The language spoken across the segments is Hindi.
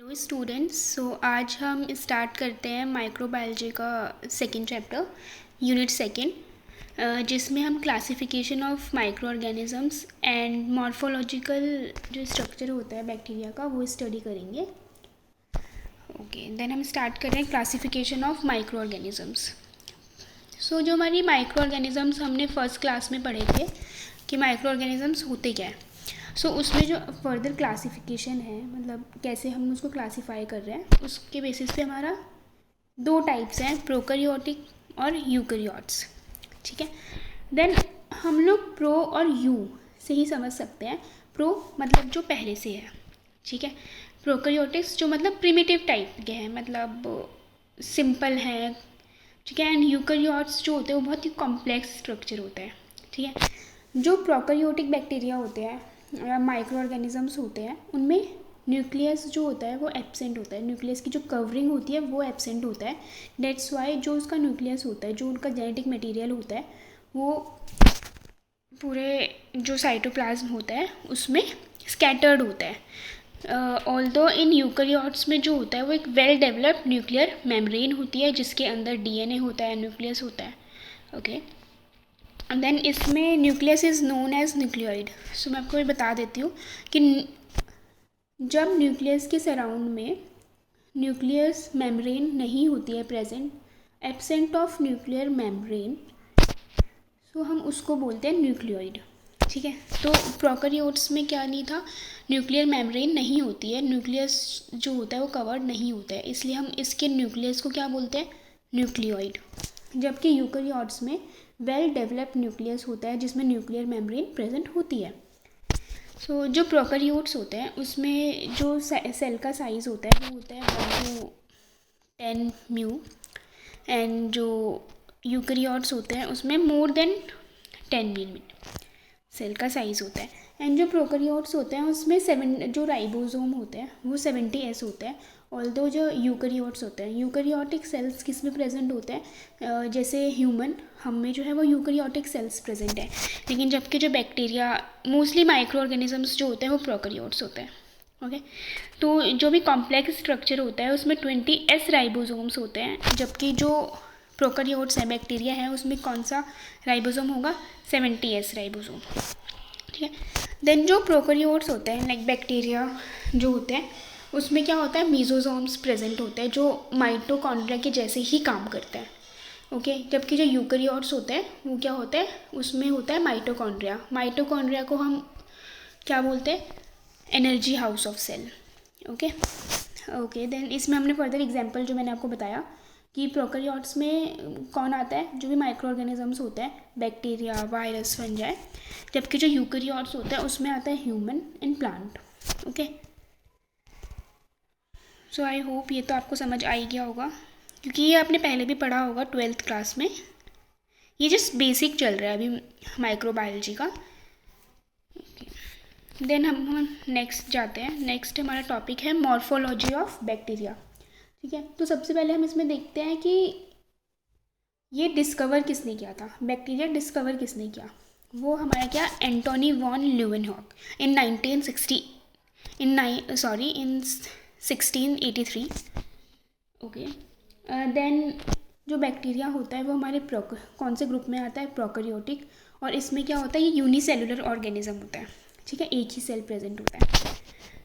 Hello students. आज हम स्टार्ट करते हैं माइक्रोबायोलॉजी का सेकंड चैप्टर, यूनिट सेकंड, जिसमें हम classification of micro organisms and morphological जो स्ट्रक्चर होता है बैक्टीरिया का वो स्टडी करेंगे। ओके, देन हम स्टार्ट कर रहे हैं क्लासिफिकेशन ऑफ माइक्रो ऑर्गेनिजम्स। जो हमारी माइक्रो ऑर्गेनिजम्स हमने फर्स्ट क्लास में पढ़े थे कि माइक्रो ऑर्गेनिजम्स होते क्या है। उसमें जो फर्दर क्लासिफिकेशन है, मतलब कैसे हम उसको क्लासीफाई कर रहे हैं, उसके बेसिस पे हमारा दो टाइप्स हैं, प्रोकैरियोटिक और यूकैरियोट्स। ठीक है, देन हम लोग प्रो और यू से ही समझ सकते हैं। प्रो मतलब जो पहले से है, ठीक है। प्रोकैरियोटिक्स जो मतलब प्रिमिटिव टाइप के हैं, मतलब सिंपल हैं, ठीक है। एंड यूकैरियोट्स जो होते हैं वो बहुत ही कॉम्प्लेक्स स्ट्रक्चर होता है, ठीक है। जो प्रोकैरियोटिक बैक्टीरिया होते हैं या माइक्रो ऑर्गेनिजम्स होते हैं, उनमें न्यूक्लियस जो होता है वो एब्सेंट होता है। न्यूक्लियस की जो कवरिंग होती है वो एब्सेंट होता है। डेट्स वाई जो उसका न्यूक्लियस होता है, जो उनका जेनेटिक मटेरियल होता है, वो पूरे जो साइटोप्लाज्म होता है उसमें स्कैटर्ड होता है। ऑल्दो इन यूकैरियोट्स में जो होता है वो एक वेल डेवलप्ड न्यूक्लियर मेम्ब्रेन होती है, जिसके अंदर डीएनए होता है, न्यूक्लियस होता है। ओके, देन इसमें nucleus is known as nucleoid. मैं आपको ये बता देती हूँ कि जब न्यूक्लियस के सराउंड में न्यूक्लियस मेम्ब्रेन नहीं होती है present, absent of nuclear membrane, हम उसको बोलते हैं न्यूक्लियोइड, ठीक है। तो प्रोकैरियोट्स में क्या नहीं था, न्यूक्लियर मेम्ब्रेन नहीं होती है, न्यूक्लियस जो होता है वो कवर्ड नहीं होता है, इसलिए हम इसके न्यूक्लियस को क्या बोलते हैं, न्यूक्लियोइड। जबकि यूकैरियोट्स में वेल डेवलप्ड न्यूक्लियस होता है जिसमें न्यूक्लियर मेम्ब्रेन प्रेजेंट होती है। जो प्रोकैरियोट्स होते हैं उसमें जो सेल का साइज़ होता है वो होता है 1 to 10 म्यू, एंड जो यूकैरियोट्स होते हैं उसमें मोर देन 10 मिलीमीटर सेल का साइज़ होता है। एंड जो प्रोकैरियोट्स होते हैं उसमें जो राइबोसोम होते हैं वो 70S होता है। ऑल्दो जो यूकैरियोट्स होते हैं, यूकैरियोटिक सेल्स किस में प्रेजेंट होते हैं, जैसे ह्यूमन, हम में जो है वो यूकैरियोटिक सेल्स प्रेजेंट है। लेकिन जबकि जो बैक्टीरिया, मोस्टली माइक्रो ऑर्गेनिजम्स जो होते हैं वो प्रोकैरियोट्स होते हैं। ओके, तो जो भी कॉम्प्लेक्स स्ट्रक्चर होता है उसमें 20S राइबोसोम्स होते हैं, जबकि जो प्रोकैरियोट्स हैं, बैक्टीरिया है, उसमें कौन सा राइबोसोम होगा, 70S राइबोसोम, ठीक है। देन जो प्रोकैरियोट्स होते हैं लाइक बैक्टीरिया जो होते हैं उसमें क्या होता है, मीजोसोम्स प्रेजेंट होते हैं जो माइटोकॉन्ड्रिया के जैसे ही काम करते हैं। ओके, जबकि जो यूकैरियोट्स होते हैं वो क्या होता है, उसमें होता है माइटोकॉन्ड्रिया। माइटोकॉन्ड्रिया को हम क्या बोलते हैं, energy house of cell. Okay okay, then इसमें हमने फर्दर एग्जांपल जो मैंने आपको बताया कि प्रोकैरियोट्स में कौन आता है, जो भी माइक्रो ऑर्गेनिजम्स होते हैं, बैक्टीरिया, वायरस, फंजाई। जबकि जो यूकैरियोट्स होता है उसमें आता है human and plant. Okay, I hope ये तो आपको समझ आ ही गया होगा, क्योंकि ये आपने पहले भी पढ़ा होगा 12th क्लास में। ये जस्ट बेसिक चल रहा है अभी माइक्रोबायोलॉजी का। देन हम नेक्स्ट जाते हैं। नेक्स्ट हमारा टॉपिक है मॉर्फोलॉजी ऑफ बैक्टीरिया, ठीक है। तो सबसे पहले हम इसमें देखते हैं कि ये डिस्कवर किसने किया था, बैक्टीरिया डिस्कवर किसने किया। वो हमारा क्या, एंटोनी वॉन ल्यूवेनहॉक इन 1683। ओके, देन जो बैक्टीरिया होता है वो हमारे कौन से ग्रुप में आता है, प्रोकैरियोटिक। और इसमें क्या होता है, ये यूनिसेलुलर ऑर्गेनिज्म होता है, ठीक है, एक ही सेल प्रेजेंट होता है।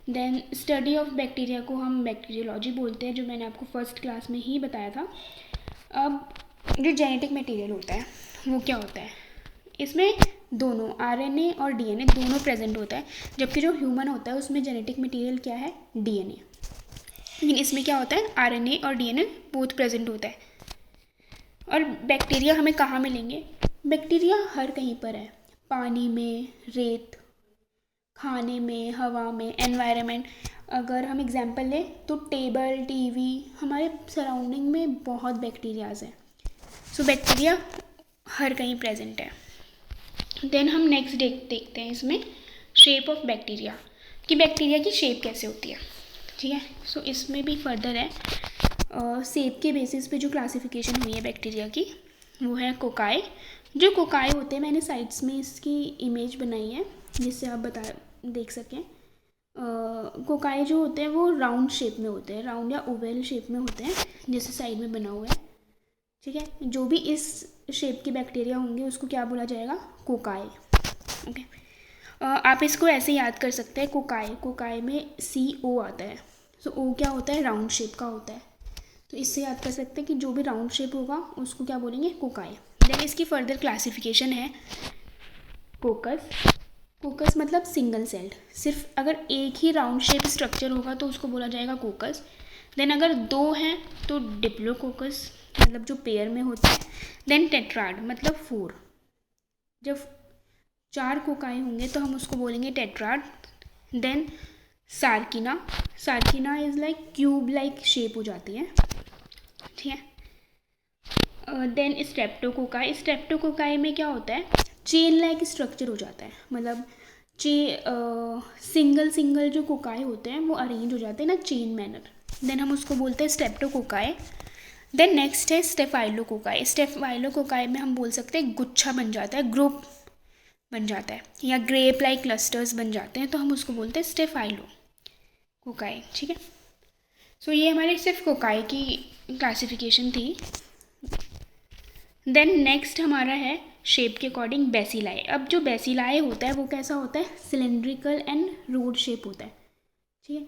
देन स्टडी ऑफ बैक्टीरिया को हम बैक्टीरियोलॉजी बोलते हैं, जो मैंने आपको फर्स्ट क्लास में ही बताया था। अब जो जेनेटिक मटेरियल होता है वो क्या होता है, इसमें दोनों आरएनए और डीएनए दोनों प्रेजेंट होता है। जबकि जो ह्यूमन होता है उसमें जेनेटिक मटेरियल क्या है, डीएनए। लेकिन इसमें क्या होता है, आरएनए और डीएनए बोथ प्रेजेंट होता है। और बैक्टीरिया हमें कहाँ मिलेंगे, बैक्टीरिया हर कहीं पर है, पानी में, रेत, खाने में, हवा में, एनवायरनमेंट। अगर हम एग्जांपल लें तो टेबल, टीवी, हमारे सराउंडिंग में बहुत बैक्टीरियाज हैं। बैक्टीरिया हर कहीं प्रेजेंट है। देन हम नेक्स्ट देखते हैं इसमें शेप ऑफ बैक्टीरिया, कि बैक्टीरिया की शेप कैसे होती है, ठीक है। इसमें भी फर्दर है, शेप के बेसिस पे जो क्लासिफिकेशन हुई है बैक्टीरिया की वो है कोकाई। जो कोकाई होते हैं, मैंने साइड्स में इसकी इमेज बनाई है जिससे आप देख सकें। कोकाई जो होते हैं वो राउंड शेप में होते हैं, राउंड या ओवल शेप में होते हैं, जैसे साइड में बना हुआ है। ठीक है, जो भी इस शेप के बैक्टीरिया होंगे उसको क्या बोला जाएगा? कोकाई। ओके, आप इसको ऐसे याद कर सकते हैं, कोकाई, कोकाई में CO आता है, तो O क्या होता है? राउंड शेप का होता है, तो इससे याद कर सकते हैं कि जो भी राउंड शेप होगा उसको क्या बोलेंगे? कोकाई। देन इसकी फर्दर क्लासिफिकेशन है कोकस। कोकस मतलब सिंगल सेल्ड, सिर्फ अगर एक ही राउंड शेप स्ट्रक्चर होगा तो उसको बोला जाएगा कोकस। देन अगर दो हैं तो डिप्लोकोकस, मतलब जो पेयर में होता है। देन टेट्राड मतलब 4, जब 4 कोकाई होंगे तो हम उसको बोलेंगे tetrad. Then sarcina, sarcina is like cube like shape हो जाती है। ठीक है, देन स्ट्रेप्टोकोकाई, स्ट्रेप्टोकोकाई में क्या होता है? चेन लाइक स्ट्रक्चर हो जाता है, मतलब सिंगल सिंगल जो कोकाई होते हैं वो अरेंज हो जाते हैं ना चेन मैनर, देन हम उसको बोलते हैं स्ट्रेप्टोकोकाई। देन नेक्स्ट है स्टेफाइलोकोकाई। स्टेफाइलोकोकाई में हम बोल सकते हैं गुच्छा बन जाता है, ग्रुप बन जाता है, या ग्रेप लाइक क्लस्टर्स बन जाते हैं, तो हम उसको बोलते हैं स्टेफाइलोकोकाई। ठीक है, सो ये हमारे सिर्फ कोकाई की क्लासिफिकेशन थी। देन नेक्स्ट हमारा है शेप के अकॉर्डिंग बेसिलाई। अब जो बेसिलाई होता है वो कैसा होता है? सिलेंड्रिकल एंड रोड शेप होता है। ठीक है,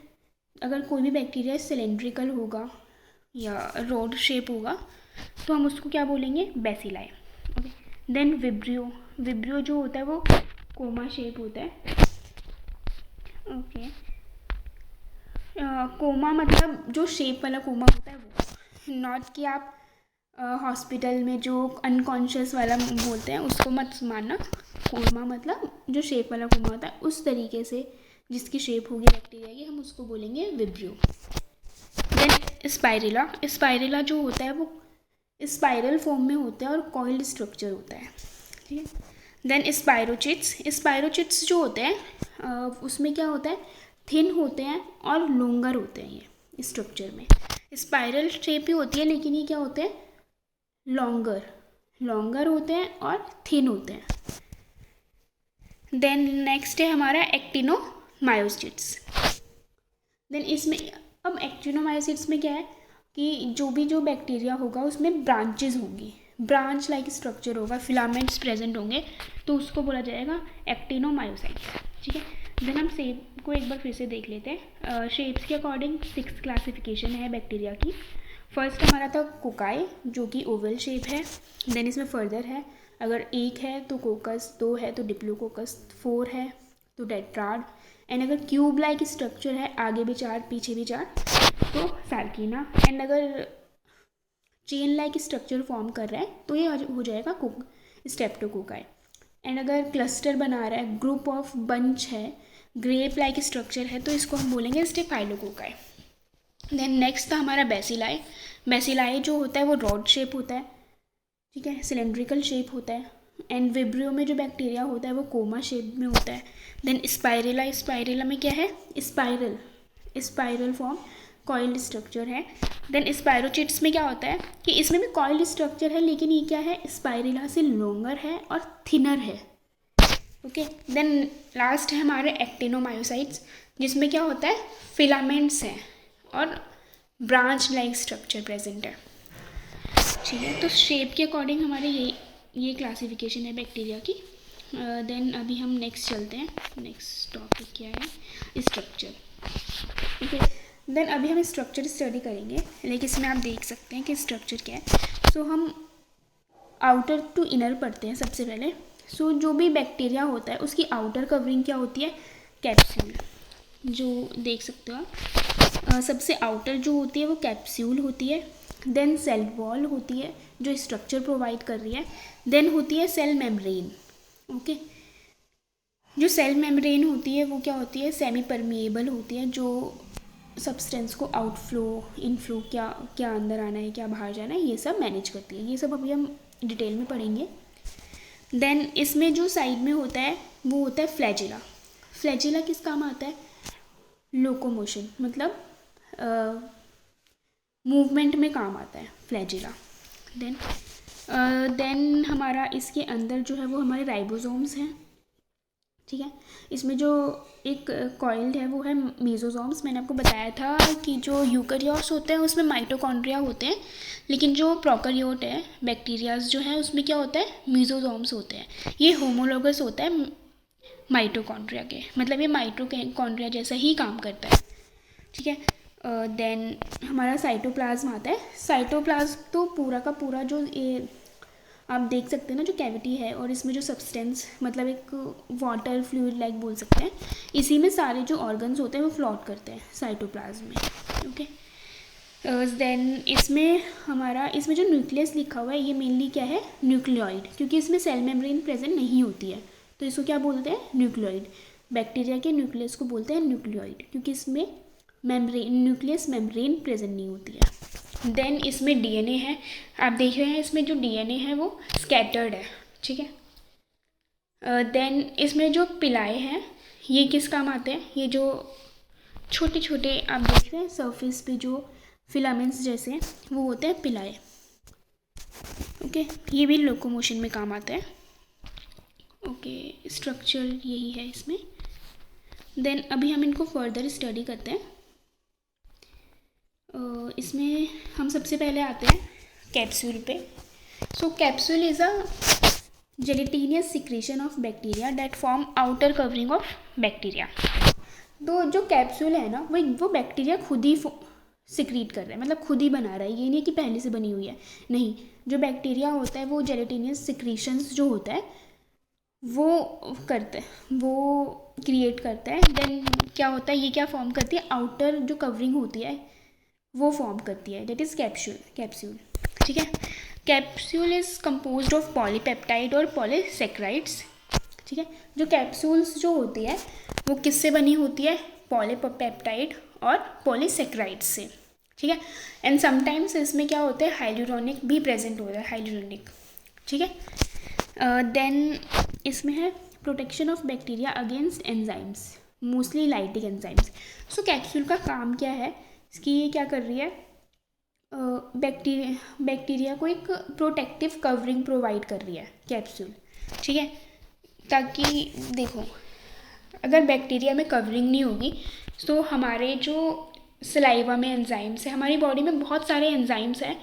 अगर कोई भी बैक्टीरिया सिलेंड्रिकल होगा या रोड शेप होगा तो हम उसको क्या बोलेंगे? Bacilli. Okay, then vibrio, vibrio जो होता है वो कोमा शेप होता है। ओके, कोमा मतलब जो शेप वाला कोमा होता है वो, नॉट कि आप हॉस्पिटल में जो अनकॉन्शियस वाला बोलते हैं उसको मत मानना। कोमा मतलब जो शेप वाला कोमा होता है उस तरीके से जिसकी शेप होगी बैक्टीरिया की, हम उसको बोलेंगे विब्रियो। देन स्पाइरेला, स्पाइरेला जो होता है वो स्पाइरल फॉर्म में होता है और कॉइल्ड स्ट्रक्चर होता है। ठीक है, देन स्पाइरोचिट्स, स्पाइरोचिट्स जो होते हैं उसमें क्या होता है? थिन होते हैं और लॉन्गर होते हैं ये स्ट्रक्चर में। स्पाइरल शेप ही होती है लेकिन ये क्या होते हैं? लॉन्गर, लॉन्गर होते हैं और थिन होते हैं। देन नेक्स्ट है हमारा एक्टिनोमायोसिट्स। देन इसमें, अब एक्टिनोमायोसिट्स में क्या है कि जो बैक्टीरिया होगा उसमें ब्रांचेज होंगी, ब्रांच लाइक स्ट्रक्चर होगा, फिलामेंट्स प्रेजेंट होंगे, तो उसको बोला जाएगा एक्टिनोमायोसाइट्स। ठीक है, देन हम शेप को एक बार फिर से देख लेते हैं। शेप्स के अकॉर्डिंग 6 क्लासिफिकेशन है बैक्टीरिया की। फर्स्ट हमारा था कोकाई जो कि ओवल शेप है। देन इसमें फर्दर है, अगर एक है तो कोकस, 2 है तो डिप्लोकोकस, 4 है तो टेट्राड, एंड अगर क्यूब लाइक स्ट्रक्चर है, आगे भी 4 पीछे भी 4, तो सार्किना, एंड अगर चेन लाइक स्ट्रक्चर फॉर्म कर रहा है तो ये हो जाएगा स्टेप्टोकोकाई। एंड अगर क्लस्टर बना रहा है, ग्रुप ऑफ बंच है, ग्रेप लाइक स्ट्रक्चर है, तो इसको हम बोलेंगे स्टेफाइलोकोकाई। देन नेक्स्ट था हमारा बेसिलाई। बेसिलाई जो होता है वो रॉड शेप होता है, ठीक है, सिलेंड्रिकल शेप होता है। एंड विब्रियो में जो बैक्टीरिया होता है वो कोमा शेप में होता है। देन स्पाइरेला, स्पाइरेला में क्या है? Spiral, spiral form, coiled structure है। देन स्पाइरोचिट्स में क्या होता है कि इसमें भी कॉइल्ड स्ट्रक्चर है लेकिन ये क्या है? स्पाइरेला से लॉन्गर है और थिनर है। ओके, देन लास्ट है हमारे एक्टिनोमायोसाइट्स जिसमें क्या होता है? फिलामेंट्स हैं और ब्रांच लाइक स्ट्रक्चर प्रेजेंट है। ठीक है, तो शेप के अकॉर्डिंग हमारे ये क्लासिफिकेशन है बैक्टीरिया की। देन अभी हम नेक्स्ट चलते हैं। नेक्स्ट टॉपिक क्या है? स्ट्रक्चर। ओके, देन अभी हम स्ट्रक्चर स्टडी करेंगे, लेकिन इसमें आप देख सकते हैं कि स्ट्रक्चर क्या है। सो हम आउटर टू इनर पढ़ते हैं सबसे पहले। सो जो भी बैक्टीरिया होता है उसकी आउटर कवरिंग क्या होती है? कैप्सूल, जो देख सकते हो आप। सबसे आउटर जो होती है वो कैप्सूल होती है। देन सेल वॉल होती है जो स्ट्रक्चर प्रोवाइड कर रही है। देन होती है सेल मेम्ब्रेन। ओके, जो सेल मेम्ब्रेन होती है वो क्या होती है? सेमी परमिएबल होती है, जो सब्सटेंस को आउटफ्लो, इनफ्लो, क्या क्या अंदर आना है, क्या बाहर जाना है, ये सब मैनेज करती है। ये सब अभी हम डिटेल में पढ़ेंगे। देन इसमें जो साइड में होता है वो होता है फ्लैजिला। फ्लैजिला किस काम आता है? लोकोमोशन, मतलब मूवमेंट में काम आता है फ्लैजिला। देन हमारा इसके अंदर जो है वो हमारे राइबोसोम्स हैं। ठीक है। इसमें जो एक कॉइल्ड है वो है मेसोसोम्स। मैंने आपको बताया था कि जो यूकेरियोट्स होते हैं उसमें माइटोकॉन्ड्रिया होते हैं, लेकिन जो प्रोकैरियोट है बैक्टीरियाज जो है उसमें क्या होता है, मेसोसोम्स होते हैं। ये होमोलोगस होता है माइटोकॉन्ड्रिया के, मतलब ये माइटोकॉन्ड्रिया जैसा ही काम करता है। ठीक है। देन हमारा साइटोप्लाज्म आता है। साइटोप्लाज्म तो पूरा का पूरा जो ये आप देख सकते हैं ना, जो कैविटी है और इसमें जो सब्सटेंस, मतलब एक वाटर फ्लूइड लाइक बोल सकते हैं, इसी में सारे जो ऑर्गन्स होते हैं वो फ्लोट करते हैं साइटोप्लाज्म में। ओके। देन इसमें जो न्यूक्लियस लिखा हुआ है ये मेनली क्या है, न्यूक्लियोइड, क्योंकि इसमें सेल मेम्ब्रेन प्रेजेंट नहीं होती है तो इसको क्या बोलते हैं, न्यूक्लियोइड। बैक्टीरिया के न्यूक्लियस को बोलते हैं न्यूक्लियोइड, क्योंकि इसमें न्यूक्लियस मेम्ब्रेन प्रेजेंट नहीं होती है। देन इसमें डीएनए है। आप देख रहे हैं इसमें जो डीएनए है वो स्कैटर्ड है। ठीक है। देन इसमें जो पिलाए हैं ये किस काम आते हैं, ये जो छोटे छोटे आप देख रहे हैं सरफेस पे जो फिलामेंट्स जैसे वो होते हैं पिलाए। ओके। ये भी लोकोमोशन में काम आता है। ओके, स्ट्रक्चर यही है इसमें। देन अभी हम इनको फर्दर स्टडी करते हैं। इसमें हम सबसे पहले आते हैं कैप्सूल पे। So capsule is a gelatinous secretion of bacteria that form outer covering of bacteria. तो जो कैप्सूल है ना वो बैक्टीरिया खुद ही सिक्रीट कर रहा है, मतलब खुद ही बना रहा है, ये नहीं कि पहले से बनी हुई है। नहीं, जो बैक्टीरिया होता है वो जेलेटिनियस सिक्रीशंस जो होता है वो करता है, वो क्रिएट करता है। देन क्या होता है, ये क्या फॉर्म करती है, आउटर जो कवरिंग होती है वो फॉर्म करती है, दैट इज़ कैप्सूल। ठीक है। Capsule is composed of polypeptide और पॉलीसेक्राइड्स। ठीक है। जो कैप्सूल्स जो होती है वो किससे बनी होती है, पॉलीपेप्टाइड और पॉलीसेक्राइड्स से। ठीक है। एंड समटाइम्स इसमें क्या होता है, हाइलुरोनिक भी प्रेजेंट होता है, हाइलुरोनिक। ठीक है। देन इसमें है protection of bacteria against enzymes, mostly lytic enzymes. So capsule का काम क्या है, इसकी ये क्या कर रही है, बैक्टीरिया को एक प्रोटेक्टिव कवरिंग प्रोवाइड कर रही है कैप्सूल। ठीक है। ताकि देखो, अगर बैक्टीरिया में कवरिंग नहीं होगी तो हमारे जो सलाइवा में एंजाइम्स है, हमारी बॉडी में बहुत सारे एंजाइम्स हैं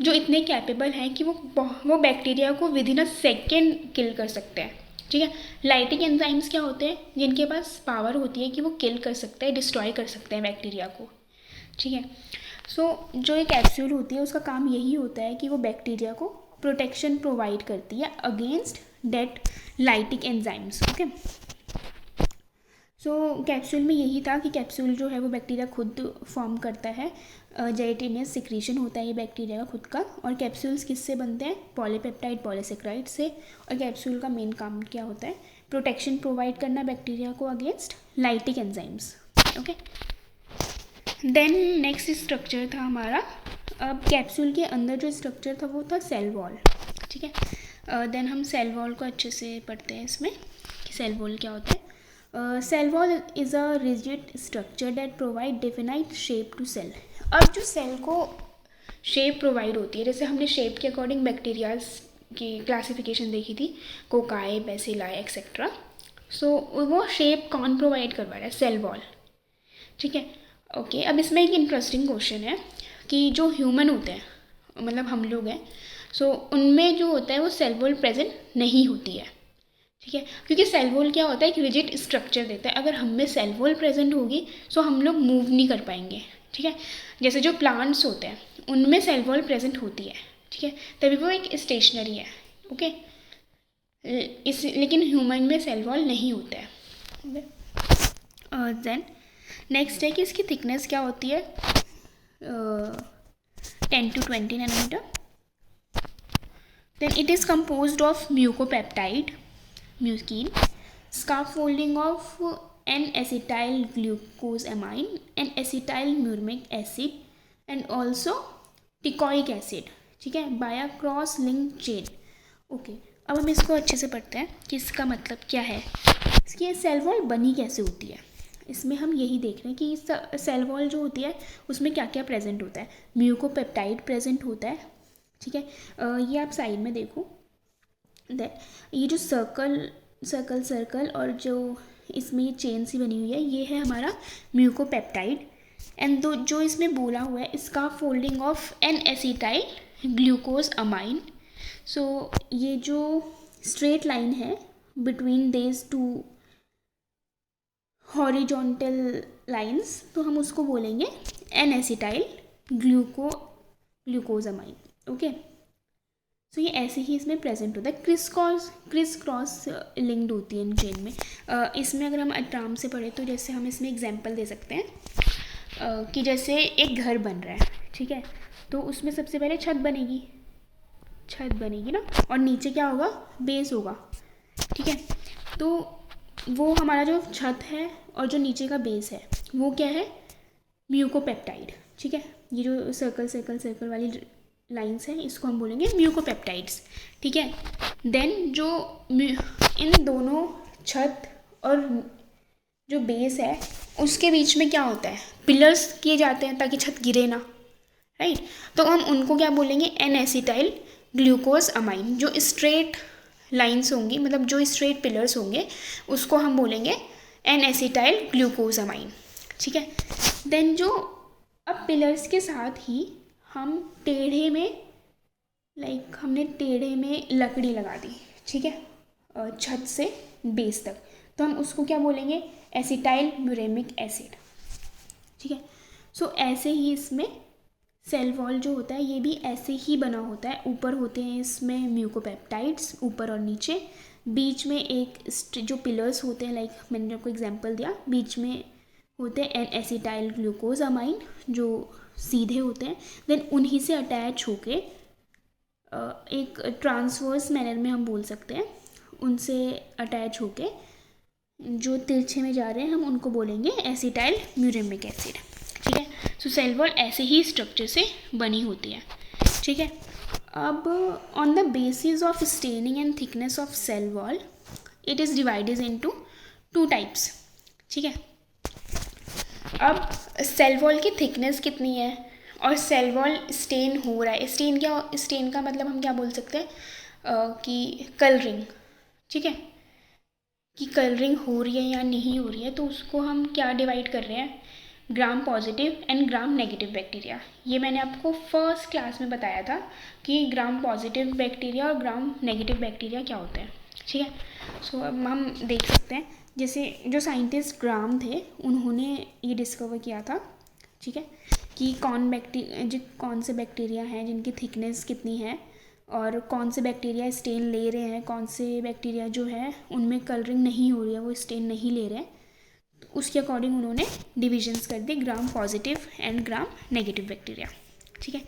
जो इतने कैपेबल हैं कि वो बैक्टीरिया को विद इन अ सेकेंड किल कर सकते हैं। ठीक है। लाइटिक एंजाइम्स क्या होते हैं, जिनके पास पावर होती है कि वो किल कर सकते हैं, डिस्ट्रॉय कर सकते हैं बैक्टीरिया को। ठीक है। सो जो एक कैप्सूल होती है उसका काम यही होता है कि वो बैक्टीरिया को प्रोटेक्शन प्रोवाइड करती है against that lytic enzymes. Okay. So capsule में यही था कि कैप्सूल जो है वो बैक्टीरिया खुद फॉर्म करता है, जेलेटिनियस सिक्रीशन होता है ये बैक्टीरिया का खुद का। और कैप्सूल्स किससे बनते हैं, पॉलीपेप्टाइड पॉलीसेक्राइड से। और कैप्सूल का मेन काम क्या होता है, प्रोटेक्शन प्रोवाइड करना बैक्टीरिया को against lytic enzymes. Okay. Then next structure था हमारा, अब कैप्सूल के अंदर जो स्ट्रक्चर था वो था सेल वॉल। ठीक है। देन हम सेल वॉल को अच्छे से पढ़ते हैं इसमें कि सेल वॉल क्या होता है। Cell wall is a rigid structure that provide definite shape to cell. अब जो सेल को शेप प्रोवाइड होती है, जैसे हमने शेप के अकॉर्डिंग बैक्टीरियाज की क्लासिफिकेशन देखी थी, कोकाई, बेसिलाई एक्सेट्रा। सो वो शेप कौन प्रोवाइड करवा रहा है, सेल वॉल। ठीक है। ओके। अब इसमें एक इंटरेस्टिंग क्वेश्चन है कि जो ह्यूमन होते हैं, मतलब हम लोग हैं, सो उनमें जो होता है वो सेल वॉल प्रेजेंट नहीं होती है। ठीक है। क्योंकि सेल वॉल क्या होता है, एक रिजिड स्ट्रक्चर देता है। अगर हम में सेल वॉल प्रेजेंट होगी सो हम लोग मूव नहीं कर पाएंगे। ठीक है। जैसे जो प्लांट्स होते हैं उनमें सेल वॉल प्रेजेंट होती है। ठीक है। तभी वो एक स्टेशनरी है। ओके। लेकिन ह्यूमन में सेल वॉल नहीं होता है। देन नेक्स्ट है कि इसकी थिकनेस क्या होती है, 10 to 20 nanometre. Then it is composed of mucopeptide, mucin, scaffolding of an acetyl glucosamine and acetyl murmic acid and also teichoic acid. ठीक है, बाया क्रॉस लिंक चेन। ओके। अब हम इसको अच्छे से पढ़ते हैं कि इसका मतलब क्या है, इसकी सेल वॉल बनी कैसे होती है। इसमें हम यही देख रहे हैं कि सेल वॉल जो होती है उसमें क्या क्या प्रेजेंट होता है। म्यूकोपेप्टाइड प्रेजेंट होता है। ठीक है। ये आप साइड में देखो, ये जो सर्कल सर्कल सर्कल और जो इसमें ये चेन सी बनी हुई है ये है हमारा म्यूकोपेप्टाइड। एंड दो जो इसमें बोला हुआ है इसका folding of N acetyl glucosamine. So ये जो स्ट्रेट लाइन है between these two horizontal lines तो हम उसको बोलेंगे N acetyl glucosamine. Okay, so ये ऐसे ही इसमें प्रेजेंट होता है, क्रिस क्रॉस लिंक्ड होती है इन चेन में। इसमें अगर हम आराम से पढ़े तो जैसे हम इसमें एग्जांपल दे सकते हैं कि जैसे एक घर बन रहा है, ठीक है, तो उसमें सबसे पहले छत बनेगी ना, और नीचे क्या होगा, बेस होगा, ठीक है। तो वो हमारा जो छत है और जो नीचे का बेस है वो क्या है, म्यूकोपेप्टाइड, ठीक है। ये जो सर्कल सर्कल सर्कल वाली लाइंस हैं इसको हम बोलेंगे म्यूकोपेप्टाइड्स, ठीक है। देन जो इन दोनों छत और जो बेस है उसके बीच में क्या होता है, पिलर्स किए जाते हैं ताकि छत गिरे ना, राइट। तो हम उनको क्या बोलेंगे, एन एसिटाइल ग्लूकोज अमाइन। जो स्ट्रेट लाइंस होंगी, मतलब जो स्ट्रेट पिलर्स होंगे उसको हम बोलेंगे एन एसिटाइल ग्लूकोज अमाइन, ठीक है। देन जो अब पिलर्स के साथ ही हम टेढ़े में हमने टेढ़े में लकड़ी लगा दी, ठीक है, छत से बेस तक, तो हम उसको क्या बोलेंगे, एसिटाइल म्यूरेमिक एसिड, ठीक है। सो ऐसे ही इसमें सेल वॉल जो होता है ये भी ऐसे ही बना होता है। ऊपर होते हैं इसमें म्यूकोपेप्टाइड्स, ऊपर और नीचे, बीच में एक जो पिलर्स होते हैं, लाइक मैंने आपको एग्जांपल दिया, बीच में होते हैं एन एसिटाइल ग्लूकोज अमाइन जो सीधे होते हैं। देन उन्हीं से अटैच होके एक ट्रांसवर्स मैनर में हम बोल सकते हैं, उनसे अटैच होके जो तिरछे में जा रहे हैं हम उनको बोलेंगे एसिटाइल म्यूरेमिक एसिड, ठीक है। सो सेल वॉल ऐसे ही स्ट्रक्चर से बनी होती है, ठीक है। अब on the basis of staining and thickness of cell wall it is divided into 2 types, ठीक है। अब सेल वॉल की थिकनेस कितनी है और सेल वॉल स्टेन हो रहा है, स्टेन का मतलब हम क्या बोल सकते हैं कि कलरिंग, ठीक है, कि कलरिंग हो रही है या नहीं हो रही है, तो उसको हम क्या डिवाइड कर रहे हैं, gram positive and gram negative bacteria. ये मैंने आपको फर्स्ट क्लास में बताया था कि ग्राम पॉजिटिव बैक्टीरिया और ग्राम नेगेटिव बैक्टीरिया क्या होते हैं, ठीक है। सो अब हम देख सकते हैं, जैसे जो साइंटिस्ट ग्राम थे उन्होंने ये डिस्कवर किया था, ठीक है, कि कौन से बैक्टीरिया हैं जिनकी थिकनेस कितनी है और कौन से बैक्टीरिया स्टेन ले रहे हैं, कौन से बैक्टीरिया जो है उनमें कलरिंग नहीं हो रही है, वो स्टेन नहीं ले रहे हैं। तो उसके अकॉर्डिंग उन्होंने डिविजन्स कर दिए, gram positive and gram negative bacteria, ठीक है।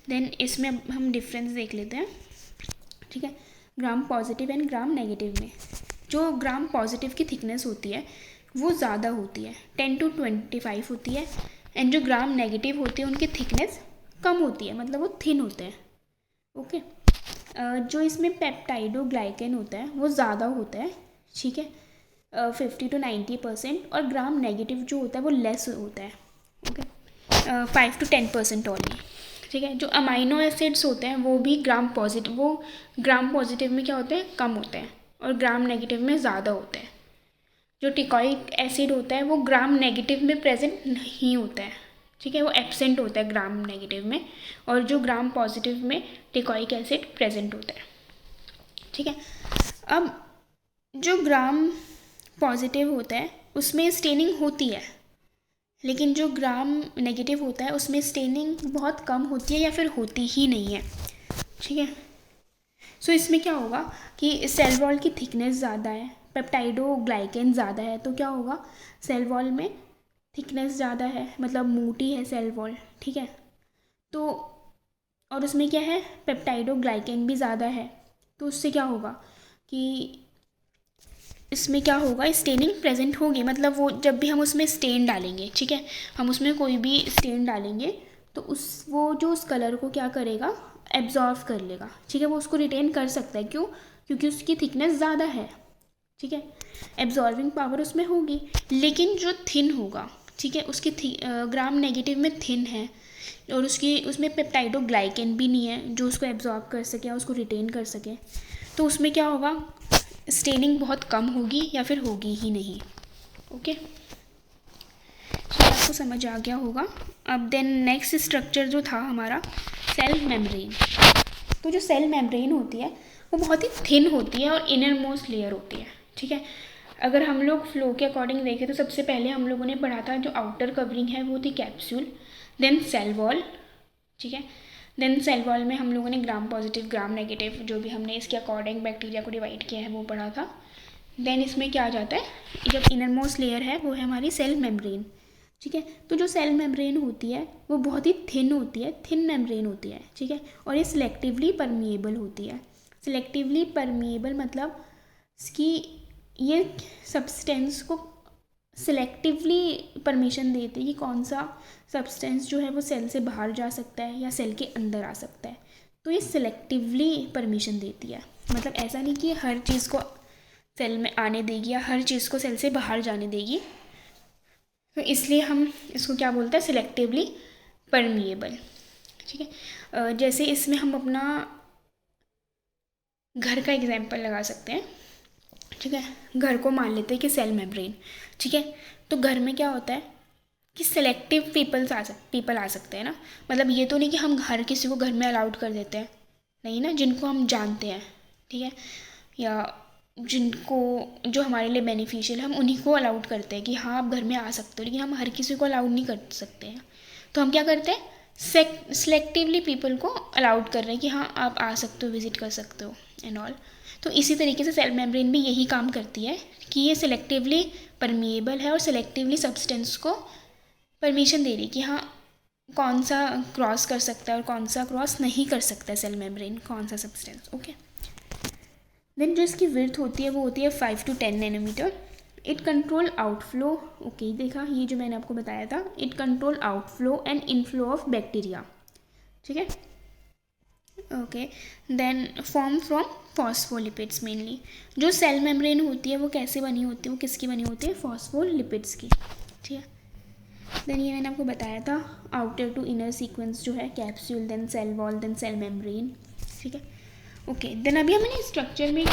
देन इसमें हम डिफरेंस देख लेते हैं, ठीक है। Gram positive and gram negative में जो ग्राम पॉजिटिव की थिकनेस होती है वो ज़्यादा होती है, 10 to 25 होती है, एंड जो ग्राम नेगेटिव होती है उनकी थिकनेस कम होती है, मतलब वो थिन होते हैं, ओके। जो इसमें पेप्टाइडोग्लाइकन होता है वो ज़्यादा होता है, ठीक है, 50 to 90%, और ग्राम नेगेटिव जो होता है वो लेस होता है, ओके, 5 to 10% ओनली, ठीक है। जो अमाइनो एसिड्स होते हैं वो भी ग्राम पॉजिटिव में क्या होते हैं, कम होते हैं, और ग्राम नेगेटिव में ज़्यादा होते हैं। जो टिकॉइक एसिड होता है वो ग्राम नेगेटिव में प्रेजेंट नहीं होता है, ठीक है, वो एब्सेंट होता है ग्राम नेगेटिव में, और जो ग्राम पॉजिटिव में टिकॉइक एसिड प्रेजेंट होता है, ठीक है। अब जो ग्राम पॉजिटिव होता है उसमें स्टेनिंग होती है, लेकिन जो ग्राम नेगेटिव होता है उसमें स्टेनिंग बहुत कम होती है या फिर होती ही नहीं है, ठीक है। सो इसमें क्या होगा कि सेल वॉल की थिकनेस ज़्यादा है, पेप्टाइडोग्लाइकन ज़्यादा है, तो क्या होगा, सेल वॉल में थिकनेस ज़्यादा है, मतलब मोटी है सेल वॉल, ठीक है। तो और उसमें क्या है, पेप्टाइडोग्लाइकन भी ज़्यादा है, तो उससे क्या होगा कि इसमें क्या होगा, स्टेनिंग प्रेजेंट होगी, मतलब वो जब भी हम उसमें स्टेन डालेंगे, ठीक है, हम उसमें कोई भी स्टेन डालेंगे तो वो जो उस कलर को क्या करेगा, एब्जॉर्व कर लेगा, ठीक है, वो उसको रिटेन कर सकता है, क्यों, क्योंकि उसकी थिकनेस ज़्यादा है, ठीक है, एब्जॉर्विंग पावर उसमें होगी। लेकिन जो थिन होगा, ठीक है, उसकी ग्राम नेगेटिव में थिन है और उसमें पेप्टाइडोग्लाइकन भी नहीं है जो उसको एब्जॉर्ब कर सके या उसको रिटेन कर सके, तो उसमें क्या होगा, स्टेनिंग बहुत कम होगी या फिर होगी ही नहीं। ओके, तो आपको समझ आ गया होगा। अब देन नेक्स्ट स्ट्रक्चर जो था हमारा सेल मेम्ब्रेन। तो जो सेल मेम्ब्रेन होती है वो बहुत ही थिन होती है और इनर मोस्ट लेयर होती है, ठीक है। अगर हम लोग फ्लो के अकॉर्डिंग देखें तो सबसे पहले हम लोगों ने पढ़ा था जो आउटर कवरिंग है वो थी कैप्सूल, देन सेल वॉल, ठीक है। देन सेल वॉल में हम लोगों ने ग्राम पॉजिटिव ग्राम नेगेटिव जो भी हमने इसके अकॉर्डिंग बैक्टीरिया को डिवाइड किया है वो पढ़ा था। देन इसमें क्या आ जाता है, जब इनर मोस्ट लेयर है वो है हमारी सेल मेम्ब्रेन, ठीक है। तो जो सेल मेम्ब्रेन होती है वो बहुत ही थिन होती है, थिन मेम्ब्रेन होती है, ठीक है। और ये सिलेक्टिवली परमिएबल होती है। सिलेक्टिवली परमिएबल मतलब इसकी ये सब्सटेंस को सिलेक्टिवली परमिशन देती है कि कौन सा सब्सटेंस जो है वो सेल से बाहर जा सकता है या सेल के अंदर आ सकता है। तो ये सिलेक्टिवली परमिशन देती है, मतलब ऐसा नहीं कि हर चीज़ को सेल में आने देगी या हर चीज़ को सेल से बाहर जाने देगी। तो इसलिए हम इसको क्या बोलते हैं, सिलेक्टिवली परमिएबल, ठीक है। जैसे इसमें हम अपना घर का एग्जाम्पल लगा सकते हैं, ठीक है। घर को मान लेते हैं कि सेल मेम्ब्रेन, ठीक है। तो घर में क्या होता है कि सिलेक्टिव पीपल आ सकते हैं ना, मतलब ये तो नहीं कि हम हर किसी को घर में अलाउड कर देते हैं, नहीं ना, जिनको हम जानते हैं, ठीक है, या जिनको जो हमारे लिए बेनिफिशियल है हम उन्हीं को अलाउड करते हैं कि हाँ आप घर में आ सकते हो, लेकिन हम हर किसी को अलाउड नहीं कर सकते हैं। तो हम क्या करते हैं, सेलेक्टिवली पीपल को अलाउड कर रहे हैं कि हाँ आप आ सकते हो, विजिट कर सकते हो एंड ऑल। तो इसी तरीके से सेल मेम्ब्रेन भी यही काम करती है कि ये सिलेक्टिवली परमिएबल है और सिलेक्टिवली सब्सटेंस को परमिशन दे रही कि हाँ कौन सा क्रॉस कर सकता है और कौन सा क्रॉस नहीं कर सकता है सेल मेम्ब्रेन, कौन सा सब्सटेंस। ओके, देन जो इसकी विड्थ होती है वो होती है 5 to 10 nanometre. It control outflow, okay देखा ये जो मैंने आपको बताया था, it control outflow and inflow of bacteria, ठीक है। Okay, then form from phospholipids mainly. जो सेल मेम्ब्रेन होती है वो कैसे बनी होती है, वो किसकी बनी होती है, फॉस्फोलिपिड्स की, ठीक है। देन ये मैंने आपको बताया था आउटर टू इनर सीक्वेंस जो है capsule, then cell wall, then cell membrane, ठीक है। ओके, देन अभी हमने स्ट्रक्चर में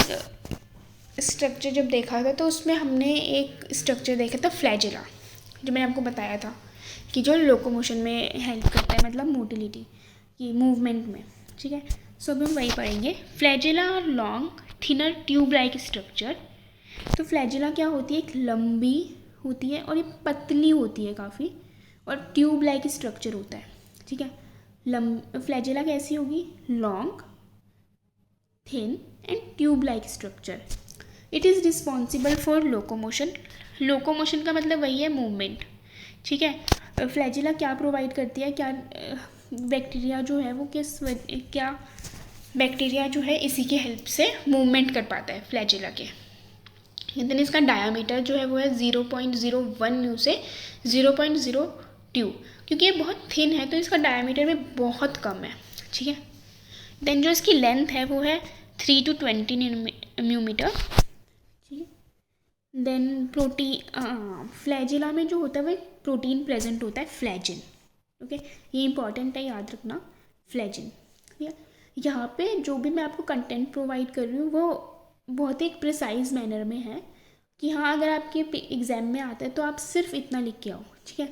स्ट्रक्चर जब देखा था तो उसमें हमने एक स्ट्रक्चर देखा था फ्लैजेला, जो मैंने आपको बताया था कि जो लोकोमोशन में हेल्प करता है, मतलब मोटिलिटी की मूवमेंट में, ठीक है। सो अभी हम वही पढ़ेंगे। फ्लैजेला और long thinner tube like structure. तो फ्लैजेला क्या होती है, एक लंबी होती है और ये पतली होती है काफ़ी, और ट्यूब लाइक स्ट्रक्चर होता है, ठीक है। फ्लैजेला कैसी होगी, long thin and tube like structure. It is responsible for locomotion. Locomotion का मतलब वही है मूवमेंट, ठीक है। फ्लैजिला क्या प्रोवाइड करती है, क्या बैक्टीरिया जो है वो क्या बैक्टीरिया जो है इसी की हेल्प से मूवमेंट कर पाता है फ्लैजिला के। देन इसका डायामीटर जो है वो है 0.01 म्यू से 0.02, क्योंकि ये बहुत थिन है तो इसका डायामीटर भी बहुत कम है, ठीक है। देन जो इसकी लेंथ है वो है 3 to 20 म्यूमीटर, ठीक है। देन प्रोटीन, फ्लैजिला में जो होता है वो प्रोटीन प्रेजेंट होता है, फ्लैजिन, ओके, ये इंपॉर्टेंट है, याद रखना, फ्लैजिन, ठीक है। यहाँ पे जो भी मैं आपको कंटेंट प्रोवाइड कर रही हूँ वो बहुत ही प्रिसाइज मैनर में है कि हाँ अगर आपके एग्ज़ाम में आता है तो आप सिर्फ इतना लिख के आओ, ठीक है।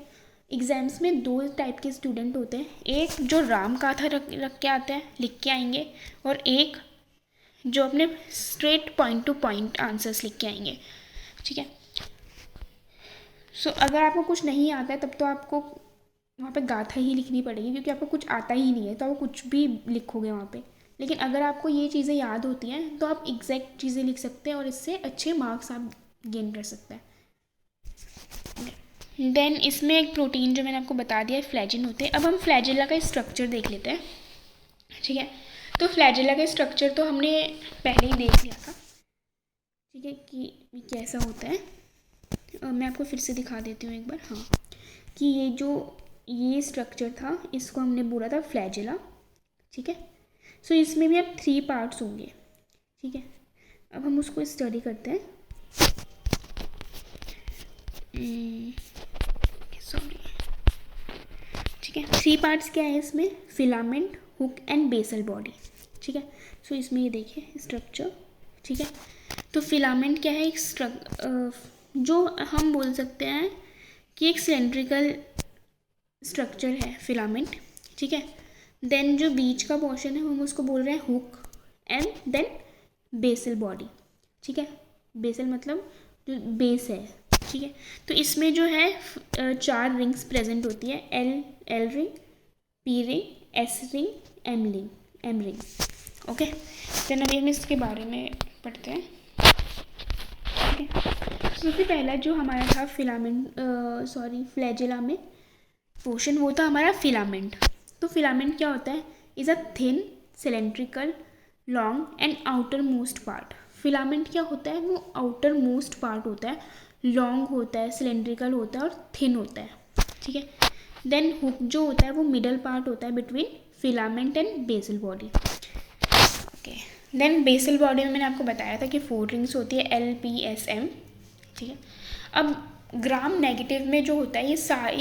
एग्ज़ाम्स में दो टाइप के स्टूडेंट होते हैं, एक जो राम गाथा रख के आते हैं, लिख के आएंगे, और एक जो अपने straight point two point answers लिख के आएंगे, ठीक है। सो अगर आपको कुछ नहीं आता है तब तो आपको वहाँ पे गाथा ही लिखनी पड़ेगी, क्योंकि आपको कुछ आता ही नहीं है तो आप कुछ भी लिखोगे वहाँ पे। लेकिन अगर आपको ये चीज़ें याद होती हैं तो आप एग्जैक्ट चीज़ें लिख सकते हैं और इससे अच्छे मार्क्स आप गेन कर सकते हैं। देन इसमें एक प्रोटीन जो मैंने आपको बता दिया फ्लैजिन होते हैं। अब हम फ्लैजिला का स्ट्रक्चर देख लेते हैं, ठीक है। तो फ्लैजिला का स्ट्रक्चर तो हमने पहले ही देख लिया था, ठीक है, कि कैसा होता है। मैं आपको फिर से दिखा देती हूँ एक बार, हाँ, कि ये स्ट्रक्चर था, इसको हमने बोला था फ्लैजिला, ठीक है। सो इसमें भी अब 3 पार्ट्स होंगे, ठीक है। अब हम उसको स्टडी करते हैं। सॉरी, ठीक है। 3 पार्ट्स क्या है इसमें, filament, hook and basal body, ठीक है। सो इसमें ये देखिए स्ट्रक्चर, ठीक है। तो फिलामेंट क्या है, जो हम बोल सकते हैं कि एक सिलेंड्रिकल स्ट्रक्चर है फिलामेंट, ठीक है। देन जो बीच का पोर्शन है हम उसको बोल रहे हैं hook, and then basal body, ठीक है। बेसल मतलब जो बेस है, ठीक है। तो इसमें जो है 4 रिंग्स प्रेजेंट होती है, L ring, P ring, S ring, M ring, okay. Then अभी हम इसके बारे में पढ़ते हैं, ठीक है। सबसे पहला जो हमारा था फ्लैजेला में पोर्शन, वो था हमारा फिलामेंट। तो फिलामेंट क्या होता है, is a thin cylindrical long and outer most part. Filament क्या होता है, वो आउटर मोस्ट पार्ट होता है, लॉन्ग होता है, सिलेंड्रिकल होता है और थिन होता है, ठीक है। देन हुक जो होता है वो मिडल पार्ट होता है between filament and basal body, okay. Then basal body में मैंने आपको बताया था कि 4 रिंग्स होती है, LPSM, ठीक है। अब ग्राम नेगेटिव में जो होता है ये